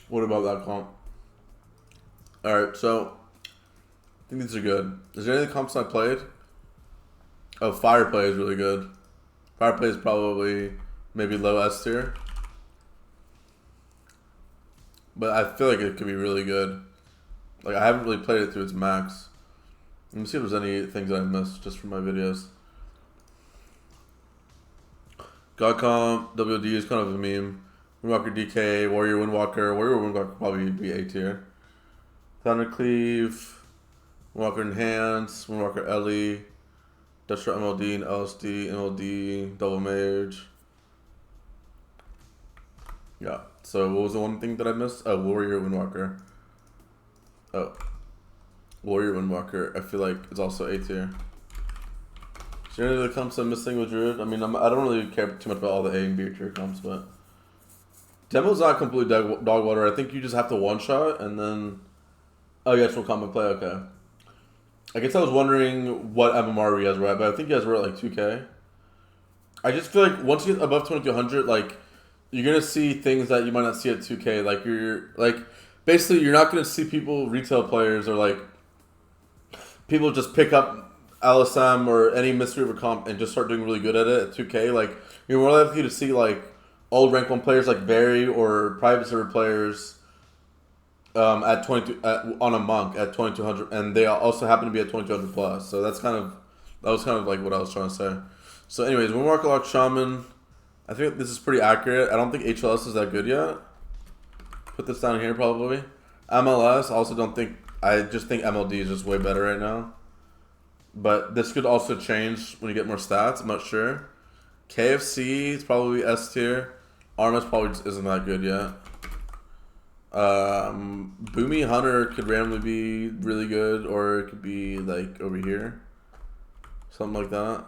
What about that comp? Alright, so I think these are good. Is there any comps I played? Oh, Fire Play is really good. Fire Play is probably maybe low S tier. But I feel like it could be really good. Like, I haven't really played it to its max. Let me see if there's any things that I missed just from my videos. God comp, WD is kind of a meme. Windwalker DK, Warrior Windwalker. Warrior Windwalker probably be A tier. Thunder Cleave, Windwalker Enhance, Windwalker Ellie, Destro MLD and LSD, MLD, Double Mage. Yeah. So what was the one thing that I missed? Oh, Warrior Windwalker. Oh. Warrior Windwalker, I feel like it's also A tier. Is there any other comps I'm missing with Druid? I mean, I don't really care too much about all the A and B tier comps, but Demo's not completely dog water. I think you just have to one shot and then. Oh, yeah, it's from common play. Okay. I guess I was wondering what MMR you guys were at, but I think you guys were at like 2K. I just feel like once you get above 2200, like you're gonna see things that you might not see at 2K. Like basically you're not gonna see retail players or like people just pick up LSM or any mystery of a comp and just start doing really good at it at 2K. Like you're more likely to see like old rank 1 players like Barry or private server players at 22 on a monk at 2200, and they also happen to be at 2200 plus. So that was kind of like what I was trying to say. So anyways, Windwalker Lock Shaman, I think this is pretty accurate. I don't think HLS is that good yet. Put this down here probably. MLS, also don't think. I just think MLD is just way better right now. But this could also change when you get more stats. I'm not sure. KFC is probably S tier. Armas probably just isn't that good yet. Boomy Hunter could randomly be really good, or it could be like over here. Something like that.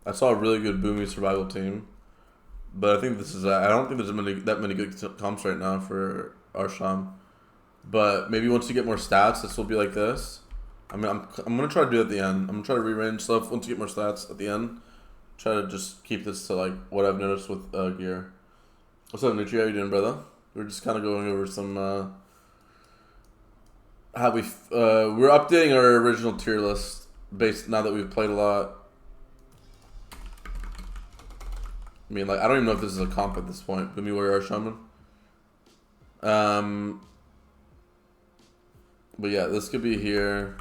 I saw a really good Boomy survival team. But I think this is I don't think there's that many good comps right now for Arsham. But maybe once you get more stats, this will be like this. I mean, I'm gonna try to do it at the end. I'm gonna try to rearrange stuff once you get more stats at the end. Try to just keep this to like what I've noticed with gear. What's up, Nutri? How you doing, brother? We're just kind of going over some how we're updating our original tier list based now that we've played a lot. I mean, like I don't even know if this is a comp at this point. Boomy Warrior Shaman. But yeah, this could be here.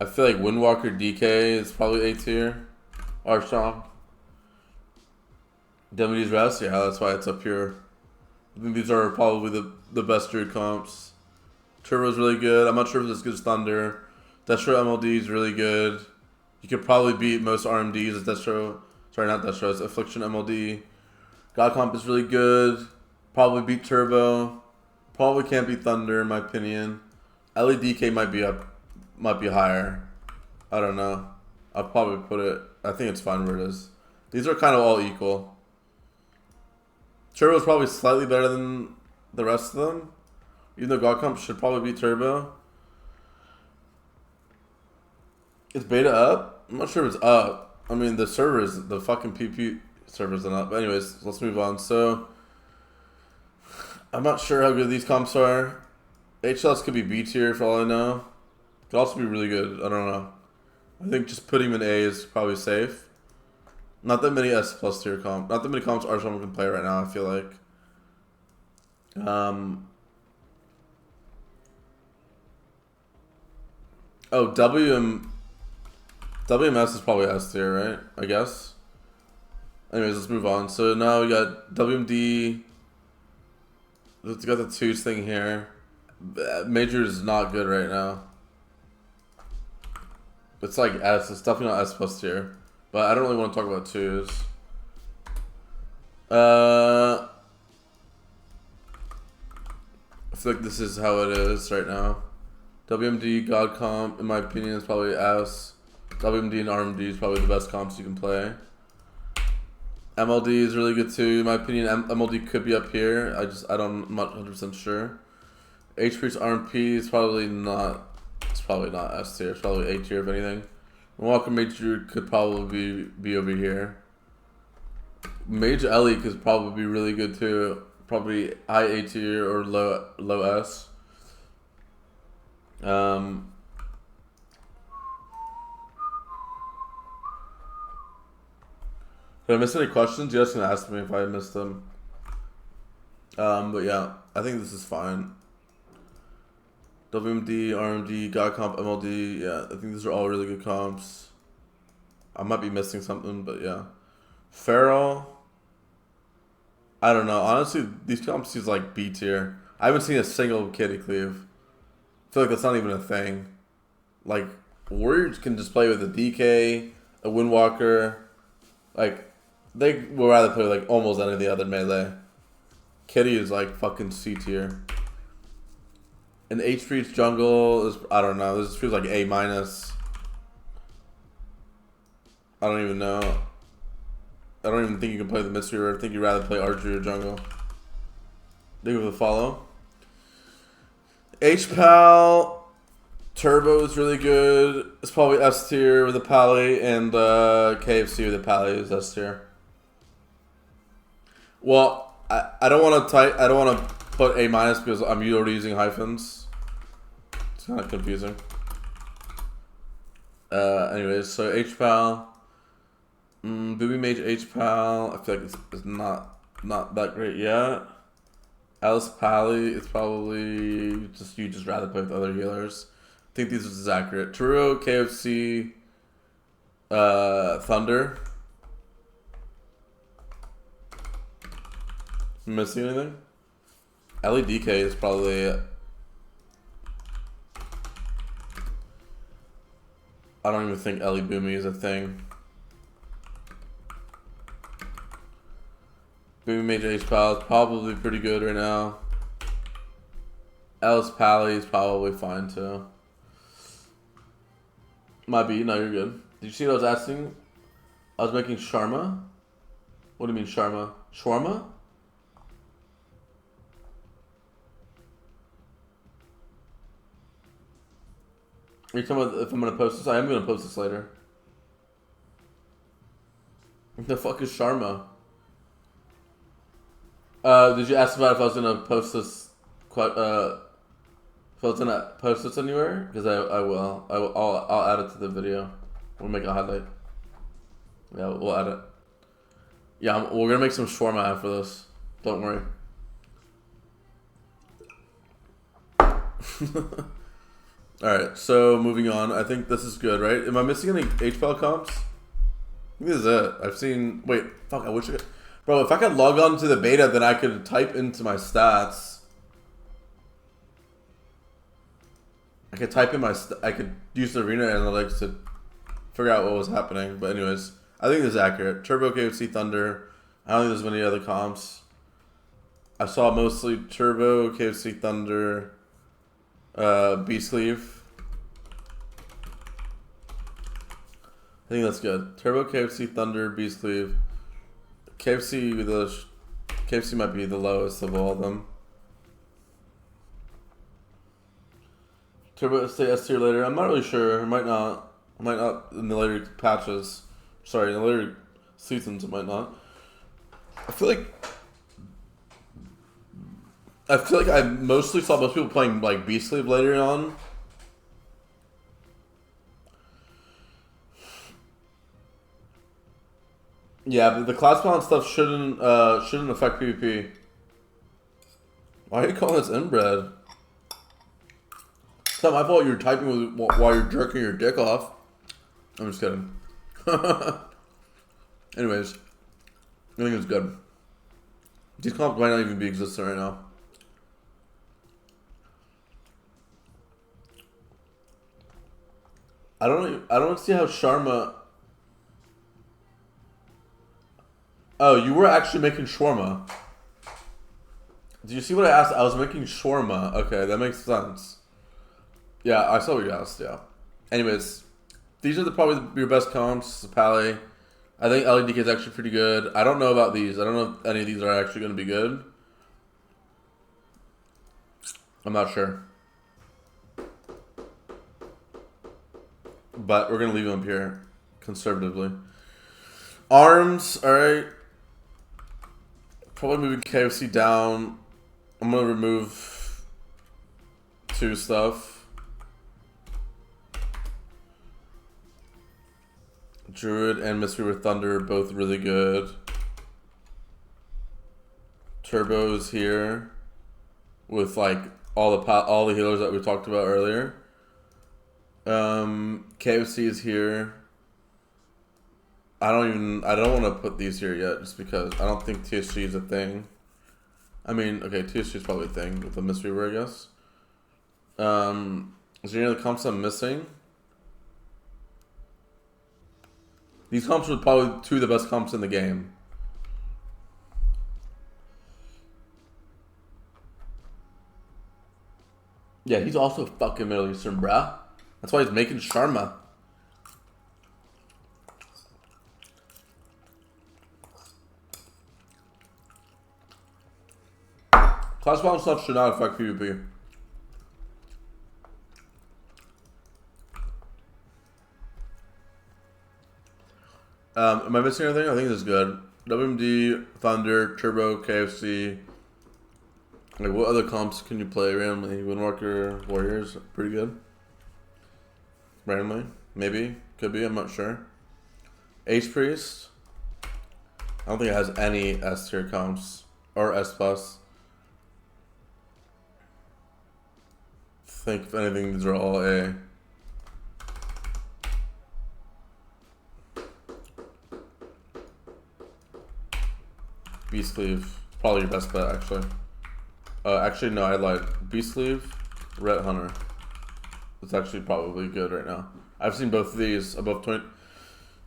I feel like Windwalker DK is probably A tier. Arsham. WD's Rest, yeah, that's why it's up here. I think these are probably the best Druid comps. Turbo's really good. I'm not sure if this is good as Thunder. Destro MLD is really good. You could probably beat most RMDs as Destro. Sorry, not Destro. It's Affliction MLD. God comp is really good. Probably beat Turbo. Probably can't beat Thunder in my opinion. LEDK might be higher. I don't know. I'll probably put it. I think it's fine where it is. These are kind of all equal. Turbo is probably slightly better than the rest of them. Even though God comp should probably be Turbo. Is beta up? I'm not sure if it's up. I mean, the fucking PP server isn't up. But anyways, let's move on. So, I'm not sure how good these comps are. HLS could be B tier for all I know. Could also be really good. I don't know. I think just putting him in A is probably safe. Not that many S plus tier comp. Not that many comps Arsenal can play right now, I feel like. Oh, WMS is probably S tier, right? I guess. Anyways, let's move on. So now we got WMD. Let's got the twos thing here. Major is not good right now. It's like S. It's definitely not S plus tier. But I don't really want to talk about twos. I feel like this is how it is right now. WMD, God Comp, in my opinion, is probably S. WMD and RMD is probably the best comps you can play. MLD is really good too. In my opinion, MLD could be up here. I'm not 100% sure. H-Priest RMP is probably not. It's probably not S tier. It's probably A tier if anything. Walker Major could probably be over here. Mage Ellie could probably be really good too. Probably high A tier or low S. Did I miss any questions? You guys can ask me if I missed them. But yeah, I think this is fine. WMD, RMD, God Comp, MLD. Yeah, I think these are all really good comps. I might be missing something, but yeah. Feral. I don't know. Honestly, these comps is like B tier. I haven't seen a single kitty cleave. I feel like that's not even a thing. Like, Warriors can just play with a DK, a Windwalker. Like, they would rather play like almost any of the other melee. Kitty is like fucking C tier. And H-Priest jungle is, I don't know, this feels like A minus. I don't even know. I don't even think you can play the mystery or I think you'd rather play archery or jungle. Think of the follow. H-Pal Turbo is really good. It's probably S tier with a Pally, and KFC with a Pally is S tier. Well, I don't want to put A minus because I'm already using hyphens. It's kind of confusing. Anyways, so H-Pal. Booby Mage H-Pal. I feel like it's not that great yet. Alice Pally is probably just you just rather play with other healers. I think these is accurate. Turo, KFC, Thunder. Missing anything? LEDK is probably. I don't even think Ellie Boomy is a thing. Boomy Mage H-Pal is probably pretty good right now. Alice Pally is probably fine too. Might be. No, you're good. Did you see what I was asking? I was making shawarma. What do you mean shawarma? Shawarma? Are you talking about if I'm going to post this? I am going to post this later. What the fuck is shawarma? Did you ask about if I was going to post this? If I was going to post this anywhere? Because I will. I'll add it to the video. We'll make a highlight. Yeah, we'll add it. Yeah, we're going to make some shawarma after this. Don't worry. Alright, so moving on. I think this is good, right? Am I missing any HPL comps? I think this is it. I've seen... Wait, fuck, I wish I could... Bro, if I could log on to the beta, then I could type into my stats. I could type in my... I could use the Arena Analytics to figure out what was happening. But anyways, I think this is accurate. Turbo, KFC, Thunder. I don't think there's many other comps. I saw mostly Turbo, KFC, Thunder... Beast Cleave. I think that's good. Turbo, KFC, Thunder, Beast Cleave. KFC might be the lowest of all of them. Turbo stay S tier later. I'm not really sure. I might not in the later patches. Sorry, in the later seasons it might not. I feel like I mostly saw most people playing like Beast Cleave later on. Yeah, but the class balance stuff shouldn't affect PvP. Why are you calling this inbred? It's not my fault you're typing while you're jerking your dick off. I'm just kidding. Anyways, I think it's good. These comps might not even be existing right now. I don't see how Sharma. Oh, you were actually making shawarma. Did you see what I asked? I was making shawarma. Okay, that makes sense. Yeah, I saw what you asked. Yeah. Anyways, these are probably your best comps. Pally. I think LEDK is actually pretty good. I don't know about these. I don't know if any of these are actually going to be good. I'm not sure. But we're going to leave them up here conservatively. Arms, alright. Probably moving KFC down. I'm going to remove 2 stuff. Druid and Mystery with Thunder are both really good. Turbo's here with like all the healers that we talked about earlier. KFC is here. I don't want to put these here yet just because I don't think TSG is a thing. I mean, okay, TSG is probably a thing with the mystery word, I guess. Is there any other comps I'm missing? These comps are probably 2 of the best comps in the game. Yeah, he's also fucking Middle Eastern, bruh. That's why he's making shawarma. Class balance stuff should not affect PvP. Am I missing anything? I think this is good. WMD, Thunder, Turbo, KFC. Like, what other comps can you play randomly? Windwalker, Warriors, pretty good. Randomly, maybe, could be. I'm not sure. Ace Priest. I don't think it has any S tier comps or S plus. I think if anything, these are all A. Beast Cleave, probably your best bet, actually. Actually, no, I lied. Beast Cleave, Ret Hunter. It's actually probably good right now. I've seen both of these above 20.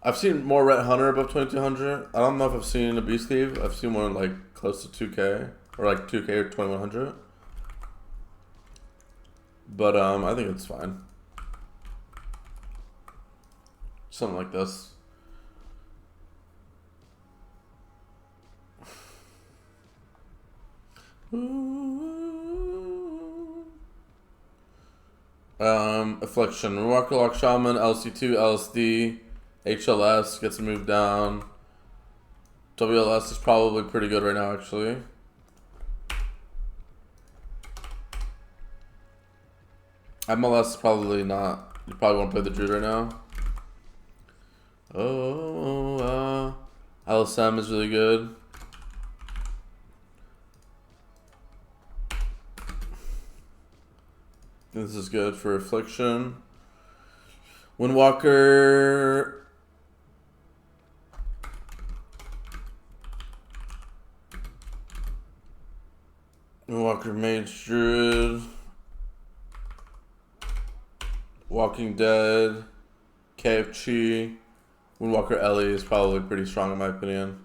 I've seen more Ret Hunter above 2200. I don't know if I've seen a Beast Cleave. I've seen one like close to 2K or like 2K or 2100. But I think it's fine. Something like this. Affliction. Windwalker, Lock Shaman, LC2, LSD, HLS gets moved down. WLS is probably pretty good right now, actually. MLS probably not. You probably won't play the Druid right now. LSM is really good. This is good for Affliction. Windwalker. Windwalker Mage Druid. Walking Dead. KFC. Windwalker Ellie is probably pretty strong in my opinion.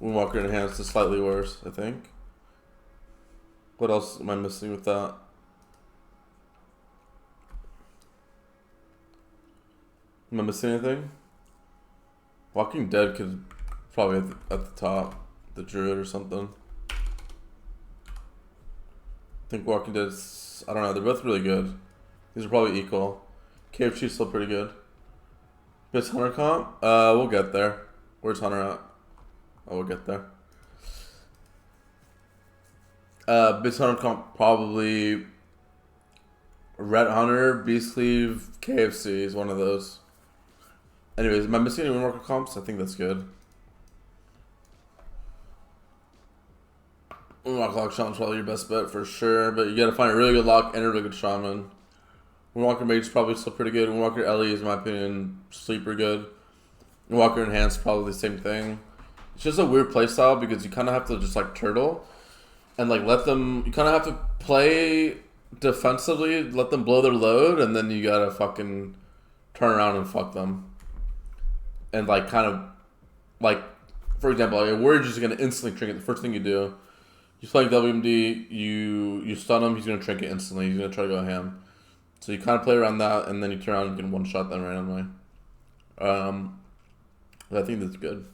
Windwalker Enhanced is slightly worse, I think. What else am I missing with that? Am I missing anything? Walking Dead could probably at the top. The Druid or something. I think Walking Dead's... I don't know. They're both really good. These are probably equal. KFC is still pretty good. Best Hunter comp? We'll get there. Where's Hunter at? Oh, we'll get there. Beast Hunter comp probably Red Hunter, Beast Cleave, KFC is one of those. Anyways, am I missing any Windwalker comps? I think that's good. Windwalker Lock Shaman's probably your best bet for sure, but you gotta find a really good lock and a really good Shaman. Windwalker Mage is probably still pretty good. Windwalker Ellie is, in my opinion, sleeper good. Windwalker Enhanced probably the same thing. It's just a weird playstyle because you kind of have to just like turtle and like let them. You kind of have to play defensively, let them blow their load, and then you gotta fucking turn around and fuck them. And like kind of like, for example, like a warrior is gonna instantly trinket. The first thing you do, he's playing WMD. You stun him. He's gonna trinket instantly. He's gonna try to go ham. So you kind of play around that, and then you turn around and you can one shot them randomly. I think that's good.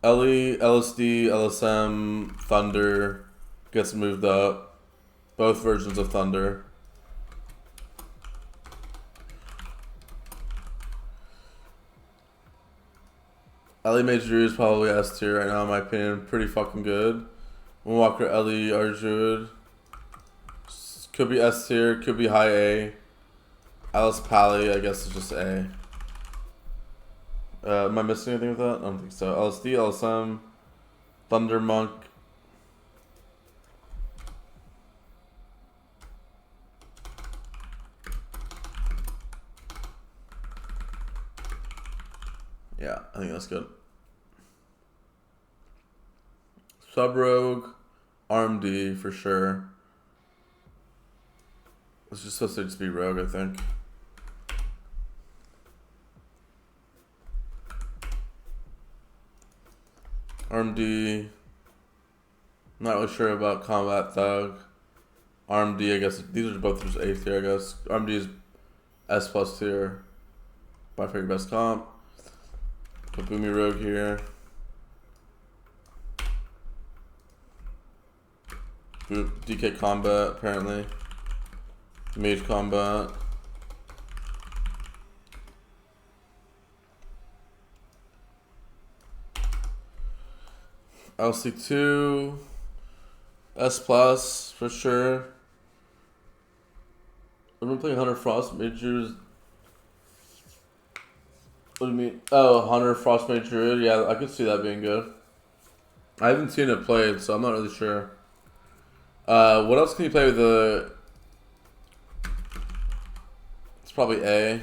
Ellie, LSD, LSM, Thunder gets moved up. Both versions of Thunder. Ellie Mage Druid is probably S tier right now, in my opinion. Pretty fucking good. Windwalker Ellie Druid. Could be S tier, could be high A. Alice Pally, I guess, is just A. Am I missing anything with that? I don't think so. LSD, LSM, Thunder Monk. Yeah, I think that's good. Sub Rogue, RMD for sure. It's just supposed to just be Rogue, I think. RMD. Not really sure about Combat Thug. RMD, I guess. These are both just A tier, I guess. RMD is S plus tier. By far your best comp. Put Boomy Rogue here. DK Combat, apparently. Mage Combat. LC2. S plus, for sure. I've been playing Hunter Frost Majors. What do you mean? Oh, Hunter Frost Mage Druid. Yeah, I could see that being good. I haven't seen it played, so I'm not really sure. What else can you play with the... It's probably A.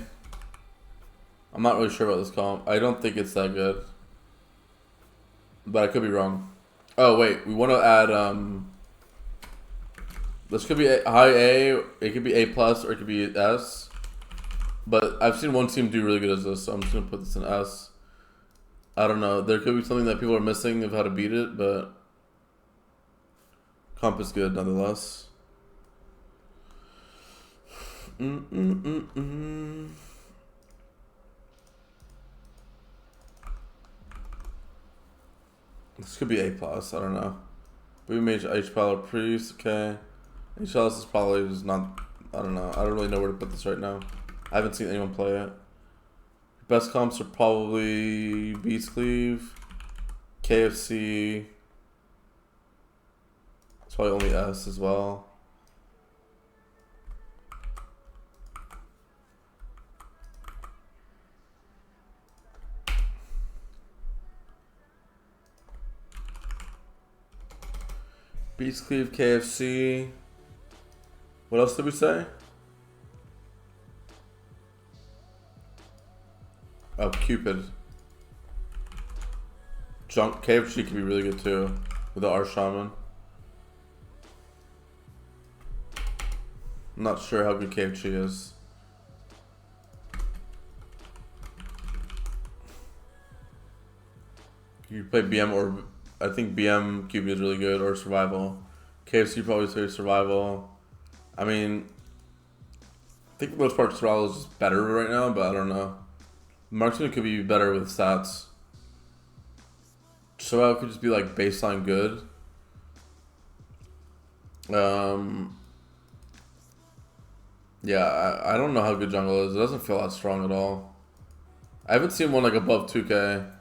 I'm not really sure about this comp. I don't think it's that good. But I could be wrong. Oh, wait. We want to add... This could be high A. It could be A+, or it could be S. But I've seen one team do really good as this, so I'm just going to put this in S. I don't know. There could be something that people are missing of how to beat it, but... Comp is good, nonetheless. This could be A+, I don't know. We made H-Power Priest, okay. HLS is probably just not... I don't know. I don't really know where to put this right now. I haven't seen anyone play it. Best comps are probably Beast Cleave, KFC. It's probably only S as well. Beast Cleave, KFC. What else did we say? Oh, Cupid. Junk KFC could be really good too with the R Shaman. I'm not sure how good KFC is. You play BM or I think BM Cupid is really good, or Survival. KFC probably say Survival. I mean, I think for the most part Survival is just better right now, but I don't know. Marksman could be better with stats. Survival could just be like baseline good. Yeah, I don't know how good jungle is. It doesn't feel that strong at all. I haven't seen one like above 2K.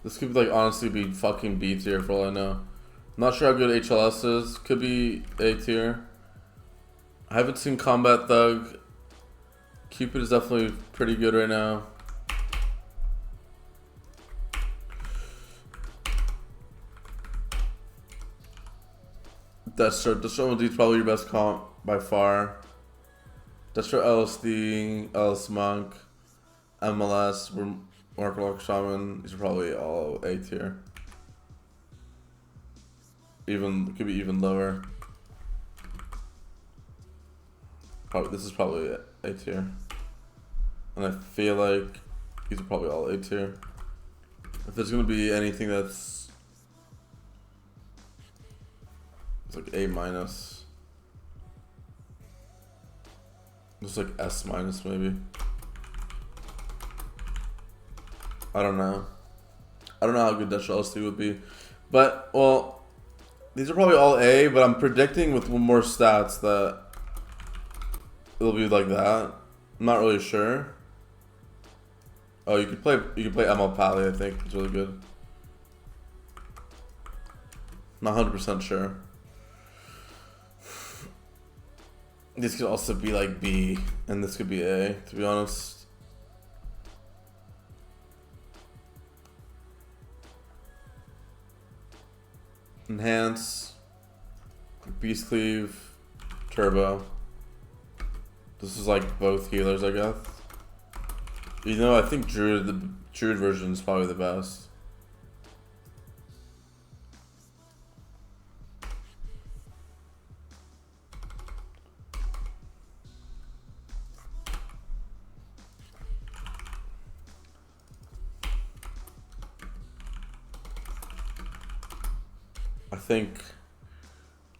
This could like honestly be fucking B tier for all I know. I'm not sure how good HLS is. Could be A tier. I haven't seen Combat Thug. Cupid is definitely pretty good right now. Destro MLD is probably your best comp by far. Destro LSD, LS Monk, MLS, Mark Shaman. These are probably all A tier. Even could be even lower. Probably this is probably A tier. And I feel like these are probably all A tier. If there's gonna be anything that's it's like A minus. It's like S minus maybe. I don't know. I don't know how good Destro LSD would be. But well, these are probably all A, but I'm predicting with one more stats that it'll be like that. I'm not really sure. Oh, you could play ML Pally, I think. It's really good. Not 100% sure. This could also be like B, and this could be A, to be honest. Enhance, Beast Cleave, Turbo. This is like both healers, I guess. You know, I think the Druid version is probably the best. I think,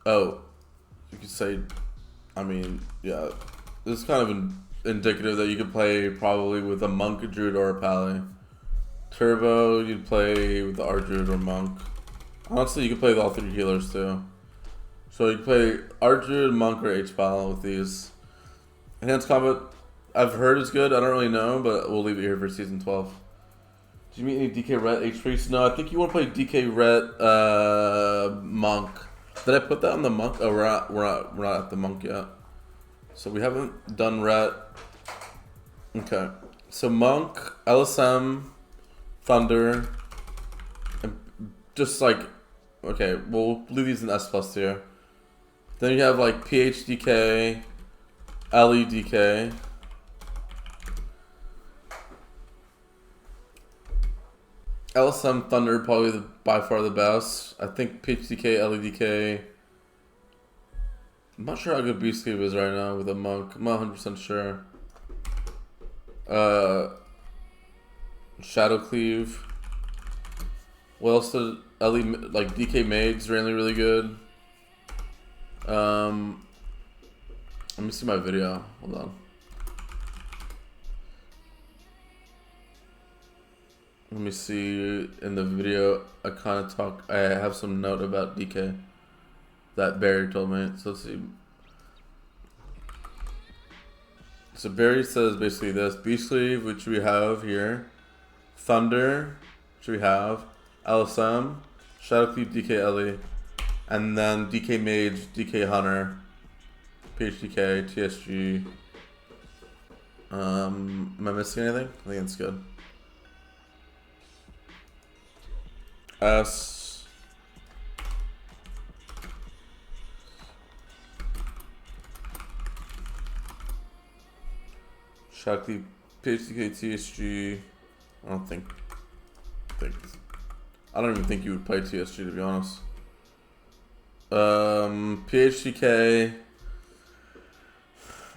oh, you could say, I mean, yeah, this is kind of indicative that you could play probably with a Monk, a Druid, or a Pally. Turbo, you'd play with the Druid or Monk. Honestly, you could play with all three healers too. So you could play Druid, Monk, or H-Pal with these. Enhanced Combat, I've heard is good, I don't really know, but we'll leave it here for Season 12. Did you meet any DK Ret H-Priest? No, I think you want to play DK Ret Monk. Did I put that on the Monk? Oh, we're not at the Monk yet. So we haven't done Ret. Okay. So Monk, LSM, Thunder, and just like, okay, we'll leave these in S+ here. Then you have like PHDK, LEDK. LSM Thunder probably by far the best. I think PHDK, LEDK. I'm not sure how good Beast Cleave is right now with a Monk. I'm not 100% sure. Shadow Cleave. What else did like DK Mage's really good. Let me see my video. Hold on. Let me see in the video. I have some note about DK that Barry told me. So let's see. So Barry says basically this: Beast Cleave, which we have here, Thunder, which we have, LSM, Shadow Cleave, DK Ellie, and then DK Mage, DK Hunter, PHDK, TSG. Am I missing anything? I think it's good. S. Shakti, PHDK, TSG. I don't even think you would play TSG, to be honest. PHDK.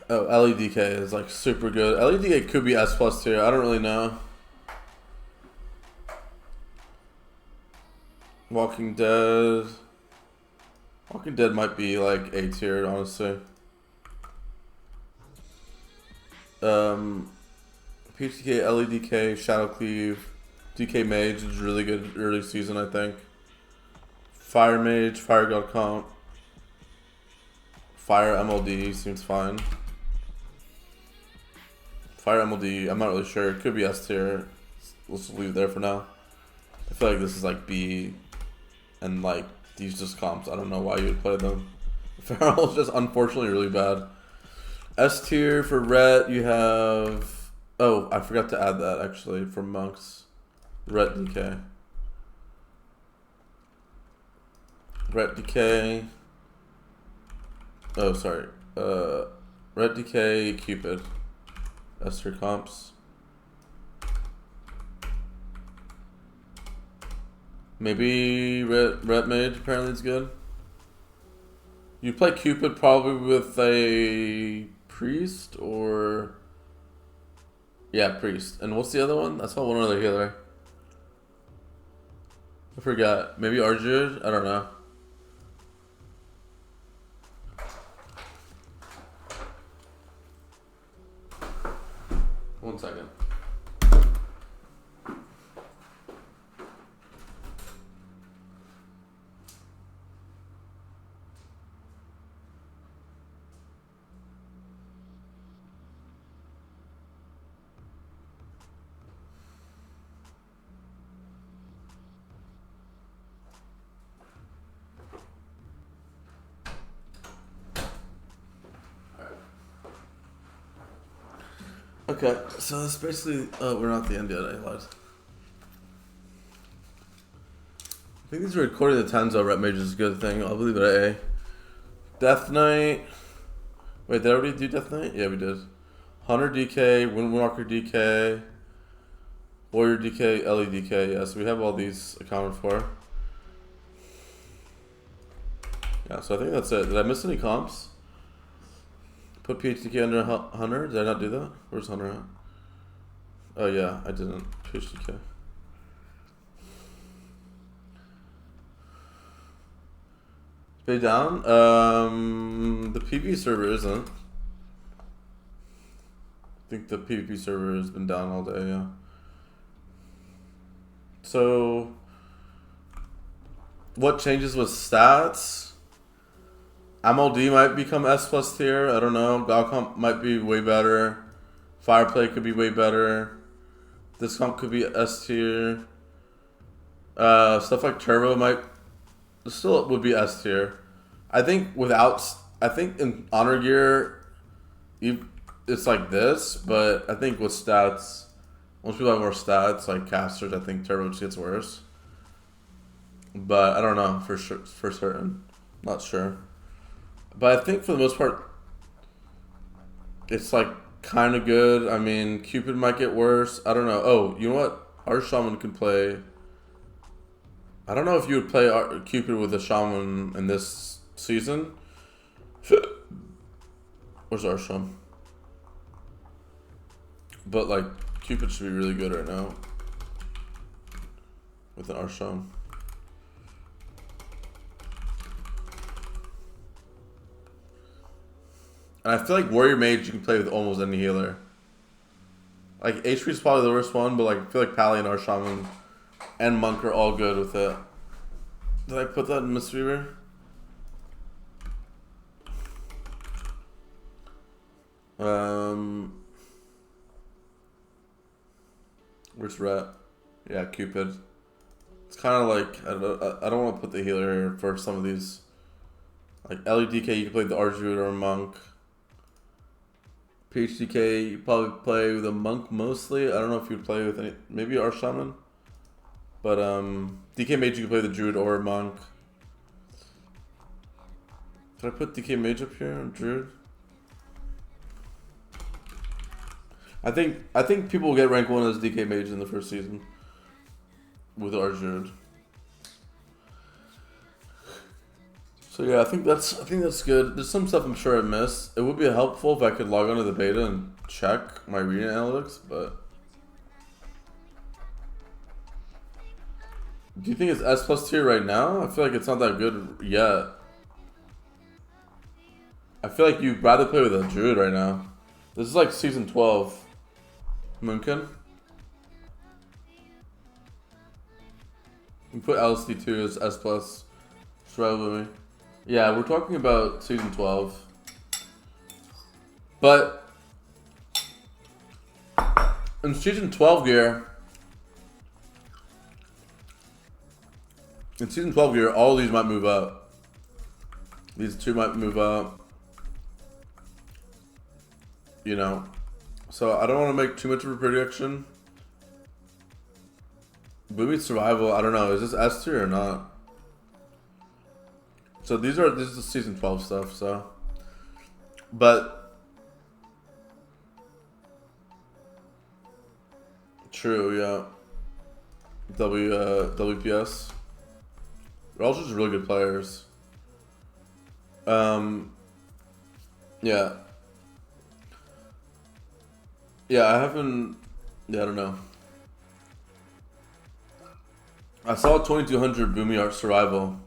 Oh, LEDK is like super good. LEDK could be S+ tier. I don't really know. Walking Dead. Walking Dead might be like A tier, honestly. PHDK, LEDK, Shadow Cleave, DK Mage is really good early season, I think. Fire Mage, Fire God Comp, Fire MLD seems fine. Fire MLD, I'm not really sure. It could be S tier. Let's leave it there for now. I feel like this is like B, and like these just comps. I don't know why you would play them. Feral is just unfortunately really bad. S tier for Ret, you have... Oh, I forgot to add that, actually, for monks. Ret DK. Ret DK... Oh, sorry. Ret DK, Cupid. S tier comps. Maybe Ret Mage, apparently is good. You play Cupid probably with a priest or... Yeah, priest. And what's the other one? I saw one other healer. I forgot. Maybe Arjud? I don't know. One second. Okay, so it's basically... Oh, we're not at the end yet, I lied. I think these are recording the times though. Ret Mage is a good thing. I'll believe it at A. Death Knight... Wait, did I already do Death Knight? Yeah, we did. Hunter DK, Windwalker DK, Warrior DK, Ellie DK. Yeah, so we have all these accounted for. Yeah, so I think that's it. Did I miss any comps? Put PHDK under Hunter? Did I not do that? Where's Hunter at? Oh yeah, I didn't. PHDK. Stay down? The PvP server isn't. I think the PvP server has been down all day, yeah. So, what changes with stats? MLD might become S+ tier. I don't know. God comp might be way better. Fireplay could be way better. This comp could be S tier. Stuff like Turbo might still would be S tier. I think in Honor Gear, it's like this, but I think with stats, once people have more stats like casters, I think Turbo just gets worse. But I don't know for certain. Not sure. But I think for the most part, it's like kind of good. I mean, Cupid might get worse. I don't know. Oh, you know what? Our Shaman can play. I don't know if you would play Cupid with a Shaman in this season. Where's our Shaman? But like, Cupid should be really good right now with an Arsham. And I feel like Warrior Mage you can play with almost any healer. Like HP is probably the worst one, but like I feel like Pally and Arshaman and Monk are all good with it. Did I put that in Mistweaver? Where's Ret? Yeah, Cupid. It's kind of like I don't want to put the healer here for some of these. Like LEDK, you can play the Arjud or a Monk. PHDK, you probably play with a Monk mostly. I don't know if you'd play with any, maybe Arshaman. But DK Mage, you can play the Druid or a Monk. Did I put DK Mage up here on Druid? I think people will get rank 1 as DK Mage in the first season with Arjud. So yeah, I think that's good. There's some stuff I'm sure I missed. It would be helpful if I could log onto the beta and check my reading analytics, but do you think it's S+ tier right now? I feel like it's not that good yet. I feel like you'd rather play with a Druid right now. This is like season 12. Moonkin. You put LSD2 as S+. Survival with me. Yeah, we're talking about season 12. But in season 12 gear, all these might move up. These two might move up. you know. So I don't want to make too much of a prediction. Boomy survival, I don't know. Is this S tier or not? So this is the season 12 stuff. So, but true, yeah. WPS. They're all just really good players. Yeah. Yeah, I haven't. Yeah, I don't know. I saw 2200 Boomy Art Survival.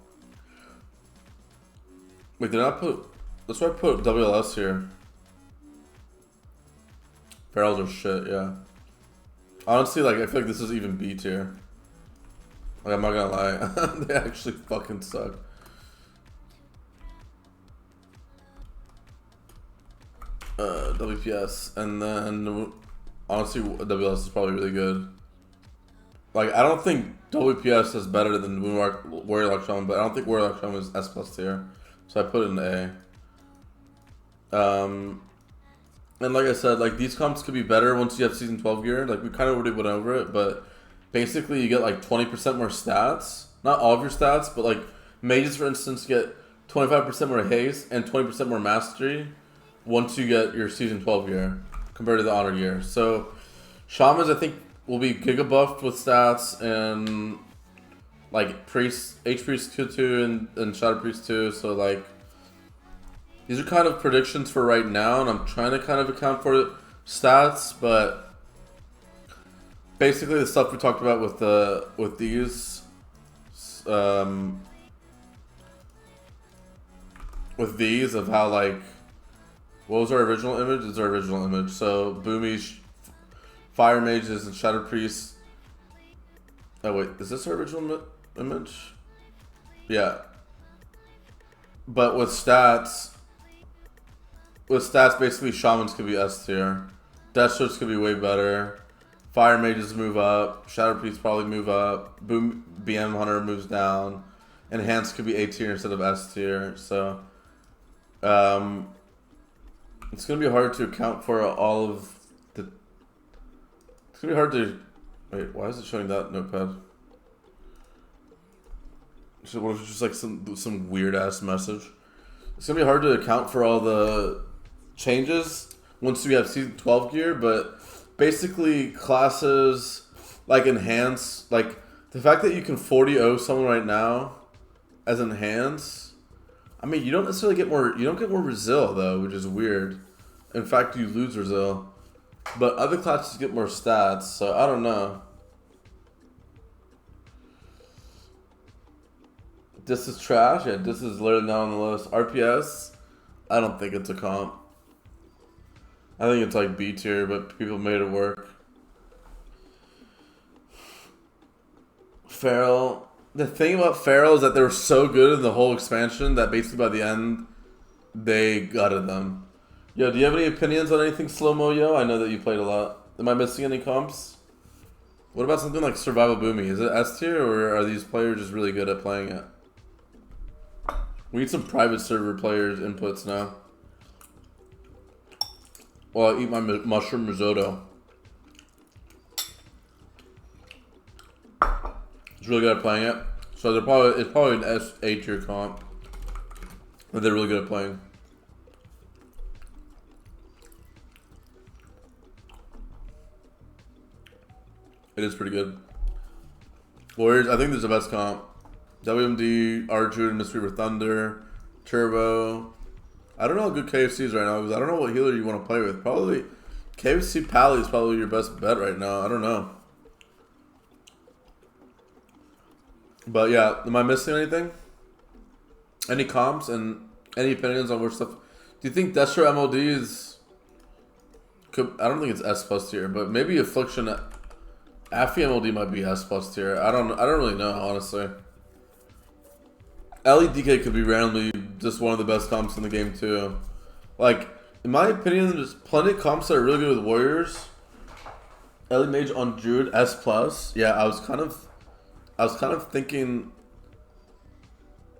Wait, did I put? That's why I put WLS here. Barrels are shit, yeah. Honestly, like, I feel like this is even B tier. Like, I'm not gonna lie. They actually fucking suck. WPS. And then, honestly, WLS is probably really good. Like, I don't think WPS is better than Warrior Shaman, but I don't think Warrior Shaman is S+ tier. So I put it in A. And like I said, like, these comps could be better once you have Season 12 gear. Like, we kind of already went over it, but basically you get like 20% more stats. Not all of your stats, but like mages, for instance, get 25% more haste and 20% more mastery once you get your Season 12 gear compared to the Honor gear. So Shamans, I think, will be Giga buffed with stats, and like Priest, H-Priest 2 and Shadow Priest 2. So like, these are kind of predictions for right now, and I'm trying to kind of account for stats, but basically the stuff we talked about with these, of how, like, what was our original image? It's our original image. So Boomy, Fire Mages, and Shadow Priests. Oh wait, is this our original image? Yeah. But with stats, basically Shamans could be S tier. Deathstrokes could be way better. Fire Mages move up. Shadow Priests probably move up. BM Hunter moves down. Enhanced could be A tier instead of S tier. So, it's gonna be hard to account for all of the. It's gonna be hard to. Wait, why is it showing that notepad? So what if it's just like some weird ass message? It's gonna be hard to account for all the changes once we have Season 12 gear, but basically classes like Enhance, like the fact that you can 40-0 someone right now as Enhance. I mean, you don't necessarily get more. You don't get more Resil though, which is weird. In fact, you lose Resil, but other classes get more stats. So I don't know. This is trash. Yeah, this is literally not on the list. RPS, I don't think it's a comp. I think it's like B tier, but people made it work. Feral. The thing about Feral is that they were so good in the whole expansion that basically by the end, they gutted them. Yo, do you have any opinions on anything slow-mo, yo? I know that you played a lot. Am I missing any comps? What about something like Survival Boomy? Is it S tier, or are these players just really good at playing it? We need some private server players' inputs now. Well, I eat my mushroom risotto. It's really good at playing it. So it's probably an S8 tier comp. But they're really good at playing. It is pretty good. Warriors, I think this is the best comp. WMD, Arjun, Mystery River Thunder, Turbo. I don't know how good KFC is right now because I don't know what healer you want to play with. Probably KFC Pally is probably your best bet right now. I don't know. But yeah, am I missing anything? Any comps and any opinions on which stuff? Do you think Destro MOD is? I don't think it's S+ tier, but maybe Affliction. Affy MOD might be S+ tier. I don't really know, honestly. LEDK could be randomly just one of the best comps in the game too. Like, in my opinion, there's plenty of comps that are really good with Warriors. Ellie Mage on Druid S+. Yeah, I was kind of thinking,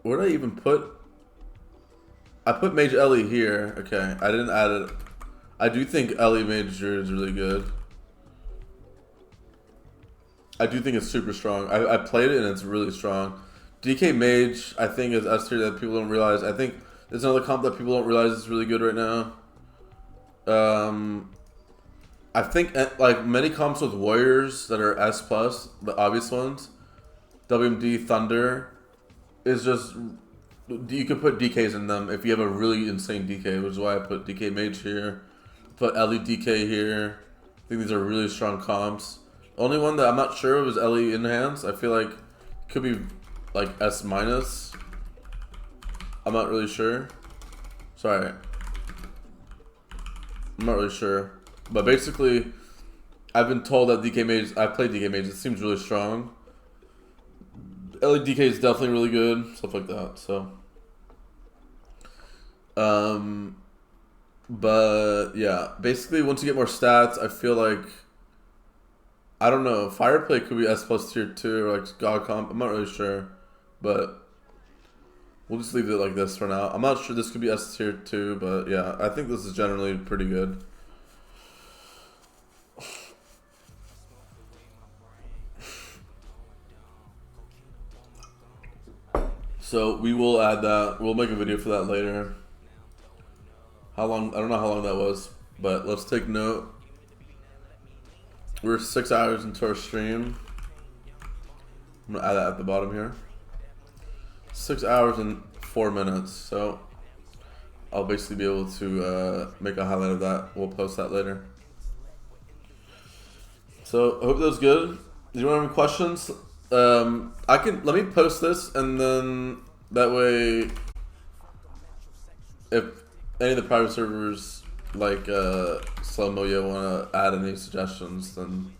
where did I even put? I put Mage Ellie here. Okay, I didn't add it. I do think LE Major is really good. I do think it's super strong. I played it and it's really strong. DK Mage, I think, is S tier that people don't realize. I think there's another comp that people don't realize is really good right now. I think like many comps with Warriors that are S plus, the obvious ones, WMD Thunder, is just, you could put DKs in them if you have a really insane DK, which is why I put DK Mage here, put LE DK here. I think these are really strong comps. Only one that I'm not sure of is LE Enhance. I feel like it could be like S minus. I'm not really sure. Sorry. I'm not really sure. But basically, I've been told that DK Mage, I've played DK Mage, it seems really strong. LE DK is definitely really good, stuff like that, so. But yeah, basically once you get more stats, I feel like, I don't know, Fireplay could be S plus tier 2 or like God Comp, I'm not really sure. But we'll just leave it like this for now. I'm not sure this could be S tier 2, but yeah, I think this is generally pretty good. So we will add that. We'll make a video for that later. How long? I don't know how long that was, but let's take note. We're 6 hours into our stream. I'm gonna add that at the bottom here. 6 hours and 4 minutes. So I'll basically be able to make a highlight of that. We'll post that later. So I hope that was good. Do you want any questions? Let me post this, and then that way, if any of the private servers like Slow Mo want to add any suggestions, then